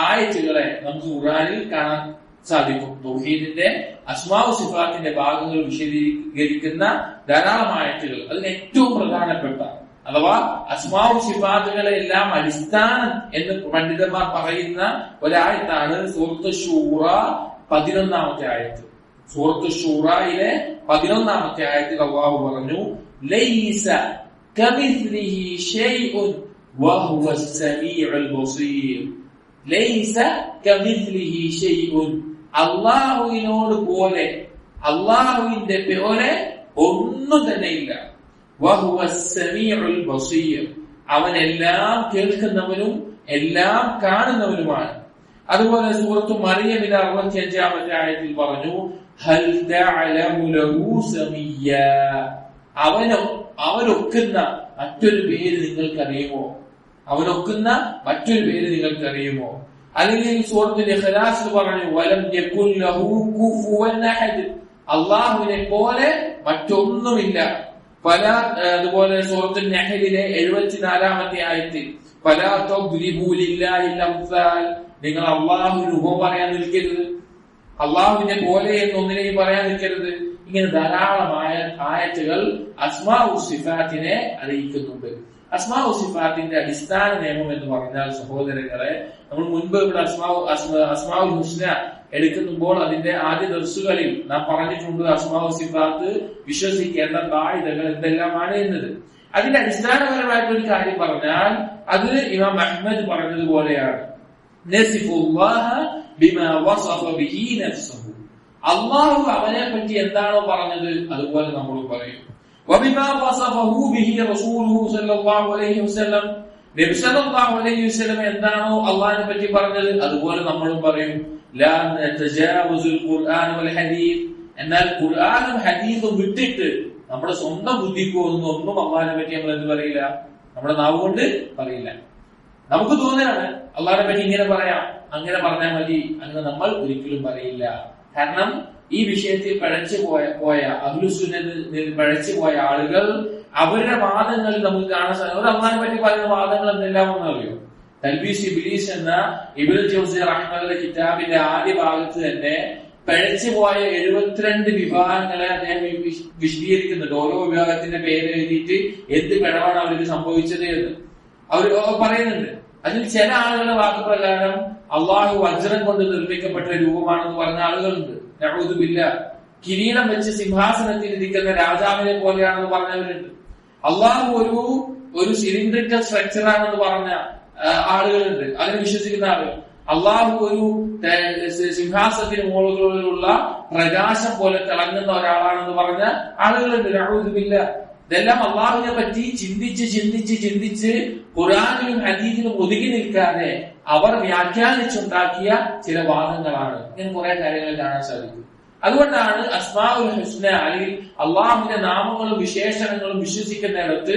ആയത്തുകളെ നമുക്ക് ഖുർആനിൽ കാണാൻ സാധിക്കും. തൗഹീദിന്റെ അസ്മാഉ സിഫാത്തിന്റെ ഭാഗങ്ങൾ വിശദീകരിക്കുന്ന ധാരാളം ആയത്തുകൾ. അതിന് ഏറ്റവും പ്രധാനപ്പെട്ട അഥവാ അസ്മാഉ സിഫാത്തുകളെ എല്ലാം അടിസ്ഥാനം എന്ന് പണ്ഡിതന്മാർ പറയുന്ന ഒരായത്താണ് സൂറത്ത് ശൂറ 11-ാമത്തെ ആയത്ത്. സൂറത്ത് ശൂറയിലെ 11-ാമത്തെ ആയത്തിൽ അല്ലാഹു പറഞ്ഞു, ലൈസ കമിസ്ലിഹി ശൈഉൻ വഹുവസ് സമീഉൽ ബസീർ. ലൈസ കമിസ്ലിഹി ശൈഉൻ, അല്ലാഹുവിനോട് പോലെ, അല്ലാഹുവിന്റെ പോലെ ഒന്നും തന്നെ ഇല്ല. വഹുവസ് സമീഉൽ ബസീർ, അവൻ എല്ലാം കേൾക്കുന്നവനും എല്ലാം കാണുന്നവനുമാണ്. അതുപോലെ സൂറത്തു മറിയമിലെ 65-ാമത്തെ ആയത്തിൽ പറഞ്ഞു, ഹൽ തഅലമു ലഹു സമീയ, അവനൊക്കുന്ന മറ്റൊരു പേര് നിങ്ങൾക്കറിയുമോ? അവനൊക്കുന്ന മറ്റൊരു പേര് നിങ്ങൾക്കറിയുമോ? അല്ലെങ്കിൽ സൂറത്തുൽ ഇഖ്ലാസിൽ പറഞ്ഞു, വലം യകുൽ ലഹു കുഫുവൻ അഹദ്, അല്ലാഹുവിനെ പോലെ മറ്റൊന്നുമില്ല. അതുപോലെ സൂറത്തുൽ നഹ്ലിലെ 74-ാമത്തെ ആയത്തിൽ ഫലാ തദ്രിബൂ ലില്ലാഹിൽ അംസാൽ, നിങ്ങൾ അള്ളാഹുവിന് ഉപമ പറയാൻ നിൽക്കരുത്, അള്ളാഹുവിനെ പോലെ എന്നൊന്നിനെയും പറയാൻ നിൽക്കരുത്. ഇങ്ങനെ ധാരാളമായ ആയത്തുകൾ അസ്മാഉ സിഫാത്തിനെ അറിയിക്കുന്നുണ്ട്. അസ്മാഉ സിഫാത്തിന്റെ അടിസ്ഥാന നിയമം എന്ന് പറഞ്ഞാൽ സഹോദരങ്ങളെ, നമ്മൾ മുൻപ് ഇവിടെ അസ്മാഉൽ ഹുസ്ന എടുക്കുമ്പോൾ അതിന്റെ ആദ്യ ദർസുകളിൽ നാം പറഞ്ഞിട്ടുണ്ട് അസ്മാഉ സിഫാത്ത് വിശ്വസിക്കേണ്ട ഖാഇദകൾ എന്തെല്ലാമാണ് എന്നത്. അതിന്റെ അടിസ്ഥാനപരമായിട്ടൊരു കാര്യം പറഞ്ഞാൽ അത് ഇമാം അഹ്മദ് പറഞ്ഞതുപോലെയാണ്, നസിഫുല്ലാഹ ബിമാ വസഫ ബിഹി നഫ്സുഹു. അല്ലാഹു അവനെ പറ്റി എന്താണോ പറഞ്ഞത് അതുപോലെ നമ്മൾ പറയും. വബിമാ വസഫഹു ബിഹി റസൂലുഹു സ്വല്ലല്ലാഹു അലൈഹി വസല്ലം, നബി സല്ലല്ലാഹു അലൈഹി വസല്ലം എന്താണോ അല്ലാഹുവിനെ പറ്റി പറഞ്ഞത് അതുപോലെ നമ്മളും പറയും. ലാ നതജാവസുൽ ഖുർആൻ വൽ ഹദീസ്, എന്നാൽ ഖുർആനും ഹദീസും വിട്ടിട്ട് നമ്മുടെ സ്വന്തം ബുദ്ധിക്ക് ഒന്നും അല്ലാഹുവിനെ പറ്റി നമ്മൾ എന്ത് പറയില്ല, നമ്മുടെ നാവ് കൊണ്ട് പറയില്ല. നമുക്ക് തോന്നുകയാണ് അല്ലാഹുവിനെ പറ്റി ഇങ്ങനെ പറയാം, അങ്ങനെ പറഞ്ഞാൽ മതി, അങ്ങനെ നമ്മൾ ഒരിക്കലും പറയില്ല. കാരണം ഈ വിഷയത്തിൽ പഴച്ചുപോയ അഹ്ലുസുന്നത്തിൽ പഴച്ചുപോയ ആളുകൾ അവരുടെ വാദങ്ങളിൽ നമുക്ക് കാണാൻ സാധിക്കും. ഒരു അല്ലാഹുവിനെ പറ്റി പറയുന്ന വാദങ്ങൾ എന്തെല്ലാമെന്ന് അറിയോ? തൽബീസ് ഇബ്ലീസ് എന്ന ഇബ്നുൽ ജൗസി റഹ്മത്തുള്ളാഹി കിതാബിന്റെ ആദ്യ ഭാഗത്ത് തന്നെ പഴച്ചുപോയ 72 വിഭാഗങ്ങളെ അദ്ദേഹം വിശദീകരിക്കുന്നുണ്ട്. ഓരോ വിഭാഗത്തിന്റെ പേര് എഴുതിയിട്ട് എന്ത് പിഴവാണ് അവർക്ക് സംഭവിച്ചത് എന്ന് അവർ പറയുന്നുണ്ട്. അതിൽ ചില ആളുകളുടെ വാക്കുപ്രകാരം അള്ളാഹു വജ്രം കൊണ്ട് നിർമ്മിക്കപ്പെട്ട രൂപമാണെന്ന് പറഞ്ഞ ആളുകളുണ്ട്. നഊദു ബില്ലാഹ്. കിരീടം വെച്ച് സിംഹാസനത്തിൽ ഇരിക്കുന്ന രാജാവിനെ പോലെയാണെന്ന് പറഞ്ഞവരുണ്ട്. അള്ളാഹു ഒരു സിലിണ്ടറിക്കൽ സ്ട്രക്ചർ ആണെന്ന് പറഞ്ഞ ആളുകളുണ്ട്, അതിനെ വിശ്വസിക്കുന്ന ആളുകൾ. അള്ളാഹു ഒരു സിംഹാസനത്തിന് മുകളിലുള്ള പ്രകാശം പോലെ തിളങ്ങുന്ന ഒരാളാണെന്ന് പറഞ്ഞ ആളുകളുണ്ട്. നഊദു ബില്ലാഹ്. ഇതെല്ലാം അള്ളാഹുവിനെ പറ്റി ചിന്തിച്ച് ഖുർആനിലും ഹദീസിലും ഒതുങ്ങി നിൽക്കാതെ അവർ വ്യാഖ്യാനിച്ചുണ്ടാക്കിയ ചില വാദങ്ങളാണ്. ഇങ്ങനെ കുറെ കാര്യങ്ങൾ കാണാൻ സാധിക്കും. അതുകൊണ്ടാണ് അസ്മാഉൽ ഹുസ്ന അല്ലെങ്കിൽ അള്ളാഹുവിന്റെ നാമങ്ങളും വിശേഷണങ്ങളും വിശ്വസിക്കുന്നിടത്ത്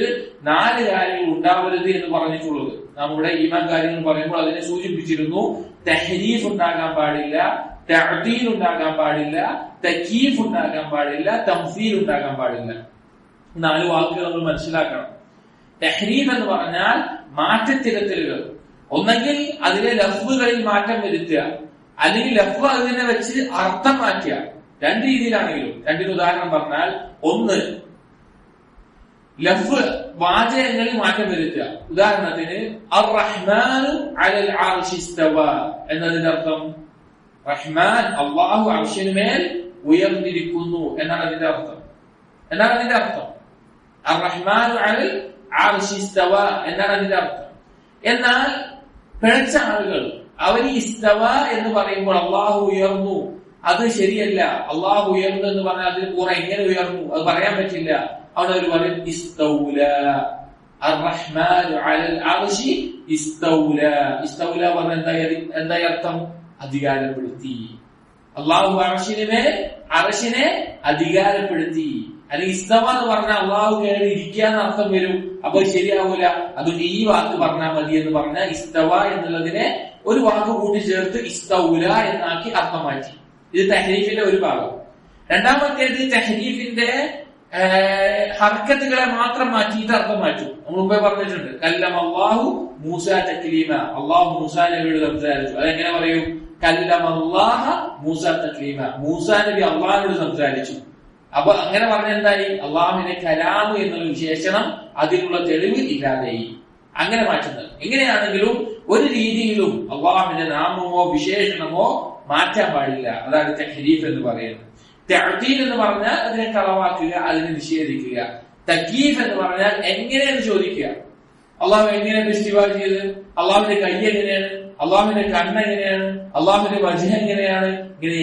4 കാര്യങ്ങൾ ഉണ്ടാവരുത് എന്ന് പറഞ്ഞിട്ടുള്ളത്. നാം ഇവിടെ ഈമാൻ കാര്യങ്ങൾ പറയുമ്പോൾ അതിനെ സൂചിപ്പിച്ചിരുന്നു. തഹ്രീഫ് ഉണ്ടാകാൻ പാടില്ല, തഅ്തീൽ ഉണ്ടാകാൻ പാടില്ല, തകീഫ് ഉണ്ടാകാൻ പാടില്ല, തംസീൽ ഉണ്ടാകാൻ പാടില്ല. 4 വാക്കുകൾ നമ്മൾ മനസ്സിലാക്കണം. തഹ്രീഫ് എന്ന് പറഞ്ഞാൽ മാറ്റത്തിരുത്തലുകൾ. ഒന്നെങ്കിൽ അതിലെ ലഫ്ളുകളിൽ മാറ്റം വരുത്തുക, അല്ലെങ്കിൽ ലഫ്ള് അതിനെ വെച്ച് അർത്ഥം മാറ്റുക. 2 രീതിയിലാണെങ്കിലും. 2 ഉദാഹരണം പറഞ്ഞാൽ, ഒന്ന് ലഫ്ള് വാചകങ്ങളിൽ മാറ്റം വരുത്തുക. ഉദാഹരണത്തിന് അർ-റഹ്മാനു അലൽ അർശി ഇസ്തവാ എന്നതിന്റെ അർത്ഥം റഹ്മാൻ അല്ലാഹു അർശിന്മേൽ ഉയർന്നിരിക്കുന്നു എന്നാണ് അതിന്റെ അർത്ഥം. അർ-റഹ്മാനു അലൽ അർശി ഇസ്തവാ എന്നാണ് അതിന്റെ അർത്ഥം. എന്നാൽ പിഴച്ച ആളുകൾ അവർ ഇസ്തവ എന്ന് പറയുമ്പോൾ അള്ളാഹു ഉയർന്നു, അത് ശരിയല്ല. അള്ളാഹു ഉയർന്നു എന്ന് പറഞ്ഞാൽ അതിന് കൂടെ എങ്ങനെ ഉയർന്നു അത് പറയാൻ പറ്റില്ല. അവിടെ അവർ പറയും ഇസ്തൗല, അർ-റഹ്മാനു അലൽ അർശി ഇസ്തൗല. ഇസ്തൗല പറഞ്ഞാൽ എന്താ അർത്ഥം? അധികാരപ്പെടുത്തി. അള്ളാഹു അർശിനെ അധികാരപ്പെടുത്തി. അല്ലെങ്കിൽ ഇസ്തവ എന്ന് പറഞ്ഞാൽ അള്ളാഹു കയറി ഇരിക്കുക എന്ന അർത്ഥം വരും. അപ്പൊ ശരിയാവൂല. അതുകൊണ്ട് ഈ വാക്ക് പറഞ്ഞാൽ മതി എന്ന് പറഞ്ഞാൽ ഇസ്തവ എന്നുള്ളതിനെ ഒരു വാക്ക് കൂട്ടി ചേർത്ത് ഇസ്തൗല എന്നാക്കി അർത്ഥം മാറ്റി. ഇത് തഹ്രീഫിന്റെ ഒരു ഭാഗം. രണ്ടാമത്തേത് തഹ്രീഫിന്റെ ഹർക്കത്തുകളെ മാത്രം മാറ്റിയിട്ട് അർത്ഥം മാറ്റും. നമ്മൾ മുമ്പേ പറഞ്ഞിട്ടുണ്ട്, കല്ലമ അല്ലാഹു മൂസ തക്ലീമ. അള്ളാഹു മൂസാ നബിയോട് സംസാരിച്ചു. അതെങ്ങനെ പറയും? കല്ലമ അല്ലാഹ മൂസ തക്ലീമ. മൂസാ നബി അള്ളാഹിനോട് സംസാരിച്ചു. അപ്പൊ അങ്ങനെ പറഞ്ഞ എന്തായി? അള്ളാഹുവിന്റെ കലാമ് എന്നുള്ള വിശേഷണം അതിനുള്ള തെളിവ് ഇല്ലാതെയായി. അങ്ങനെ മാറ്റുന്നത്. എങ്ങനെയാണെങ്കിലും ഒരു രീതിയിലും അള്ളാഹുവിന്റെ നാമമോ വിശേഷണമോ മാറ്റാൻ പാടില്ല. അതാണ് തഹ്രീഫ് എന്ന് പറയുന്നത്. തഅ്തീൽ എന്ന് പറഞ്ഞാൽ അതിനെ കളവാക്കുക, അതിനെ നിഷേധിക്കുക. തകീഫ് എന്ന് പറഞ്ഞാൽ എങ്ങനെയെന്ന് ചോദിക്കുക. അള്ളാഹു എങ്ങനെയാണ് ഇസ്തിവാ ചെയ്തത്? അള്ളാഹുവിന്റെ കൈ എങ്ങനെയാണ്? അള്ളാഹുവിന്റെ കണ്ണ് എങ്ങനെയാണ്? അള്ളാഹുവിന്റെ വജ്ഹ് എങ്ങനെയാണ്?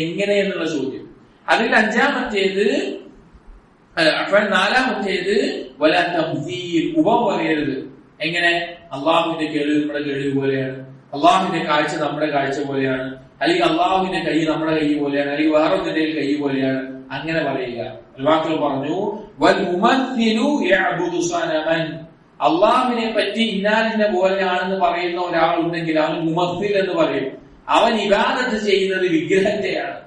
എങ്ങനെ എന്നുള്ള ചോദ്യം. അതിൽ 5-മത്തേത് 4-മത്തേത് വലാ തംസീൽ, ഉപമ പറയരുത്. എങ്ങനെ? അള്ളാഹുവിന്റെ കേൾവി നമ്മുടെ കേൾവി പോലെയാണ്, അള്ളാഹുവിന്റെ കാഴ്ച നമ്മുടെ കാഴ്ച പോലെയാണ്, അല്ലെങ്കിൽ അള്ളാഹുവിന്റെ കൈ നമ്മുടെ കൈ പോലെയാണ്, അല്ലെങ്കിൽ വേറൊന്നിന്റെ കൈ പോലെയാണ്. അങ്ങനെ പറയുക. വാക്കുകൾ പറഞ്ഞു, വൽ മുമസ്സിലു യഅബുദു സനമൻ. അള്ളാഹുവിനെ പറ്റി ഇന്നാലിന്റെ പോലെയാണെന്ന് പറയുന്ന ഒരാളുണ്ടെങ്കിൽ അവൻ മുമസ്സിൽ എന്ന് പറയും. അവൻ ഇബാദത്ത് ചെയ്യുന്നത് വിഗ്രഹത്തെയാണ്.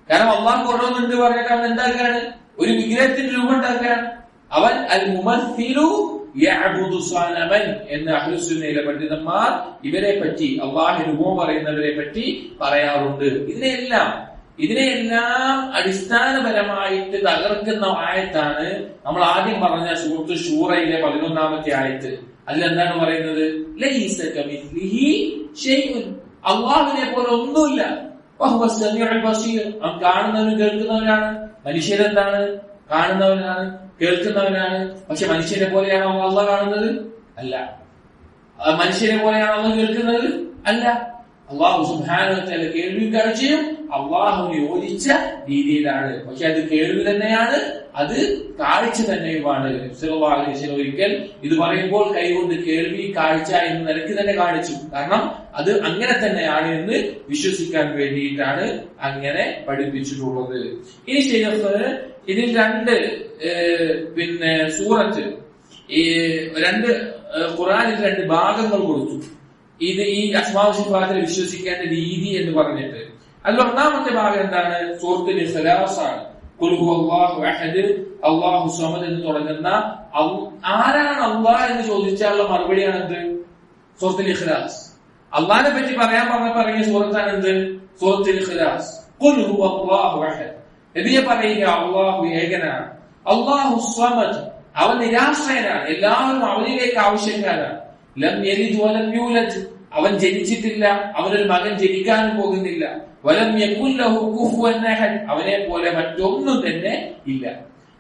കാരണം അള്ളാഹു ഓരോന്നുണ്ട് പറഞ്ഞിട്ട് അവൻ എന്താക്കാണ്? ഒരു വിഗ്രഹത്തിന്റെ രൂപം ഉണ്ടാക്കുകയാണ്. അവൻ അൽ മുമസ്സിലു യഅബുദു സനമൻ എന്ന് അഹ്ലുസുന്നയിലെ പണ്ഡിതന്മാർ ഇവരെ പറ്റി, അള്ളാഹു രൂപം പറയുന്നവരെ പറ്റി പറയാറുണ്ട്. ഇതിനെയെല്ലാം അടിസ്ഥാനപരമായിട്ട് തകർക്കുന്ന ആയത്താണ് നമ്മൾ ആദ്യം പറഞ്ഞ സൂറത്ത് ശൂറയിലെ 11-മത്തെ ആയത്ത്. അതിലെന്താണ് പറയുന്നത്? ലൈസ കമിസ്ലിഹി ഷൈഉൻ, അല്ലാഹുവിനെ പോലെ ഒന്നുമില്ല. വഹുവ സമീഉൽ ബസീർ, അവൻ കാണുന്നവനും കേൾക്കുന്നവനാണ്. മനുഷ്യരെന്താണ്? കാണുന്നവനാണ്, കേൾക്കുന്നവനാണ്. പക്ഷെ മനുഷ്യരെ പോലെയാണോ അല്ലാഹ് കാണുന്നത്? അല്ല. മനുഷ്യരെ പോലെയാണോ അല്ലാഹ് കേൾക്കുന്നത്? അല്ല. അല്ലാഹു സുബ്ഹാനഹു വ തആല കേൾവി കാഴ്ചയും അല്ലാഹുവിന് യോജിച്ച രീതിയിലാണ്. പക്ഷെ അത് കേൾവി തന്നെയാണ്, അത് കാഴ്ച തന്നെയുമാണ്. സല്ലല്ലാഹു അലൈഹി വസല്ലം ഒരിക്കൽ ഇത് പറയുമ്പോൾ കൈകൊണ്ട് കേൾവി കാഴ്ച എന്ന നിലയ്ക്ക് തന്നെ കാണിച്ചു. കാരണം അത് അങ്ങനെ തന്നെയാണ് എന്ന് വിശ്വസിക്കാൻ വേണ്ടിയിട്ടാണ് അങ്ങനെ പഠിപ്പിച്ചിട്ടുള്ളത്. ഇനി ശേഖർ ഇതിൽ രണ്ട് സൂറത്ത്, രണ്ട് ഖുർആനിൽ രണ്ട് ഭാഗങ്ങൾ കൊടുത്തു. ഇത് ഈ അസ്മാഉ സിഫാത്തിൽ വിശ്വസിക്കേണ്ട രീതി എന്ന് പറഞ്ഞിട്ട് അതിൽ ഒന്നാമത്തെ ഭാഗം എന്താണ്? സൂറത്തുൽ ഇഖ്ലാസ് ആണ്. ഖുൽ ഹുവല്ലാഹു അഹദ്, അല്ലാഹു സമദ് എന്ന് തുടങ്ങുന്ന ആരാണ് അല്ലാഹ് എന്ന് ചോദിച്ചാലുള്ള മറുപടിയാണ് എന്ത്? സൂറത്തുൽ ഇഖ്ലാസ്. അല്ലാഹനെ പറ്റി പറയാൻ പറഞ്ഞ സൂറത്താണ് എന്ത്? സൂറത്തുൽ ഇഖ്ലാസ്. ഖുൽ ഹുവല്ലാഹു അഹദ്, നബിയെ പറയുക അല്ലാഹു ഏകനാണ്. അല്ലാഹു സമദ്, അവൻ നിരാശ്രയനാണ്, എല്ലാവരും അവനിലേക്ക് ആവശ്യക്കാരാണ്. ലം യലിദ് വലം യൂലദ്, അവൻ ജനിച്ചിട്ടില്ല, അവനൊരു മകൻ ജനിക്കാനും പോകുന്നില്ല. വലം യകുൽ ലഹു കുഫുവൻ അഹദ്, അവനെ പോലെ മറ്റൊന്നും തന്നെ ഇല്ല.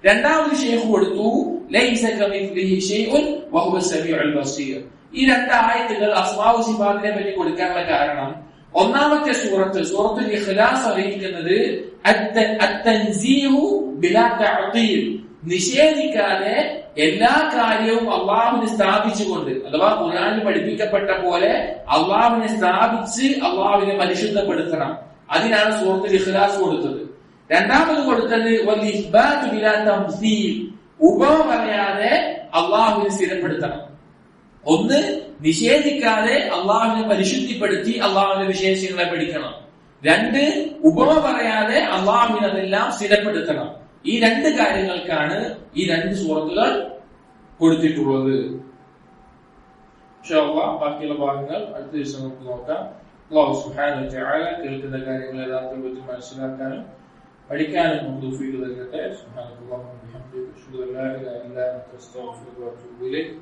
രണ്ടാമത് ശൈഖ് കൊടുത്തു ലൈസ കമിസ്ലിഹി ഷൈഉൻ വഹുവ സമീഉൽ ബസീർ. ഈ രണ്ട് ആയത്തുകൾ അസ്മാഉ സിഫാത്തിനെ പറ്റി കൊടുക്കാനുള്ള കാരണം, ഒന്നാമത്തെ സൂറത്തുൽ ഇഖ്ലാസ് അറിയിക്കുന്നത് അത്തൻസീഹു ബിലാ തഅതീൽ, നിഷേധിക്കാതെ എല്ലാ കാര്യവും അള്ളാഹുവിനെ സ്ഥാപിച്ചുകൊണ്ട്, അഥവാ ഖുർആനിൽ പഠിപ്പിക്കപ്പെട്ട പോലെ അള്ളാഹുവിനെ സ്ഥാപിച്ച് അള്ളാഹുവിനെ പരിശുദ്ധപ്പെടുത്തണം. അതിനാണ് സൂറത്തുൽ ഇഖ്ലാസ് കൊടുത്തത്. രണ്ടാമത് കൊടുത്തത് വൽ ഇസ്ബാതു ബിലാ തംസീൽ, ഉപമ പറയാതെ അള്ളാഹുവിനെ സ്ഥിരപ്പെടുത്തണം. ഒന്ന്, നിഷേധിക്കാതെ അള്ളാഹുവിനെ പരിശുദ്ധിപ്പെടുത്തി അള്ളാഹുവിന്റെ വിശേഷങ്ങളെ പഠിക്കണം. രണ്ട്, ഉപമ പറയാതെ അള്ളാഹുവിനെ അതെല്ലാം സ്ഥിരപ്പെടുത്തണം. ഈ രണ്ട് കാര്യങ്ങൾക്കാണ് ഈ രണ്ട് സൂറത്തുകൾ കൊടുത്തിട്ടുള്ളത്. ഇൻഷാ അല്ലാഹ് ബാക്കിയുള്ള ഭാഗങ്ങൾ അടുത്ത ദിവസം നമുക്ക് നോക്കാം. അല്ലാഹു സുബ്ഹാനഹു വ തആല കേൾക്കുന്ന കാര്യങ്ങൾ യഥാർത്ഥത്തിൽ മനസ്സിലാക്കാനും പഠിക്കാനും തൗഫീഖ് നൽകട്ടെ. സുബ്ഹാനല്ലാഹി വബിഹംദിഹി അഷ്ഹദു അൻ ലാ ഇലാഹ ഇല്ല അൻത അസ്തഗ്ഫിറുക വ അത്തൂബു ഇലൈക്.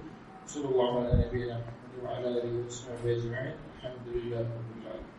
സ്വല്ലല്ലാഹു അലാ നബിയിന മുഹമ്മദ് വ അലാ ആലിഹി വസഹ്ബിഹി അജ്മഈൻ. അൽഹംദുലില്ലാഹി റബ്ബിൽ ആലമീൻ.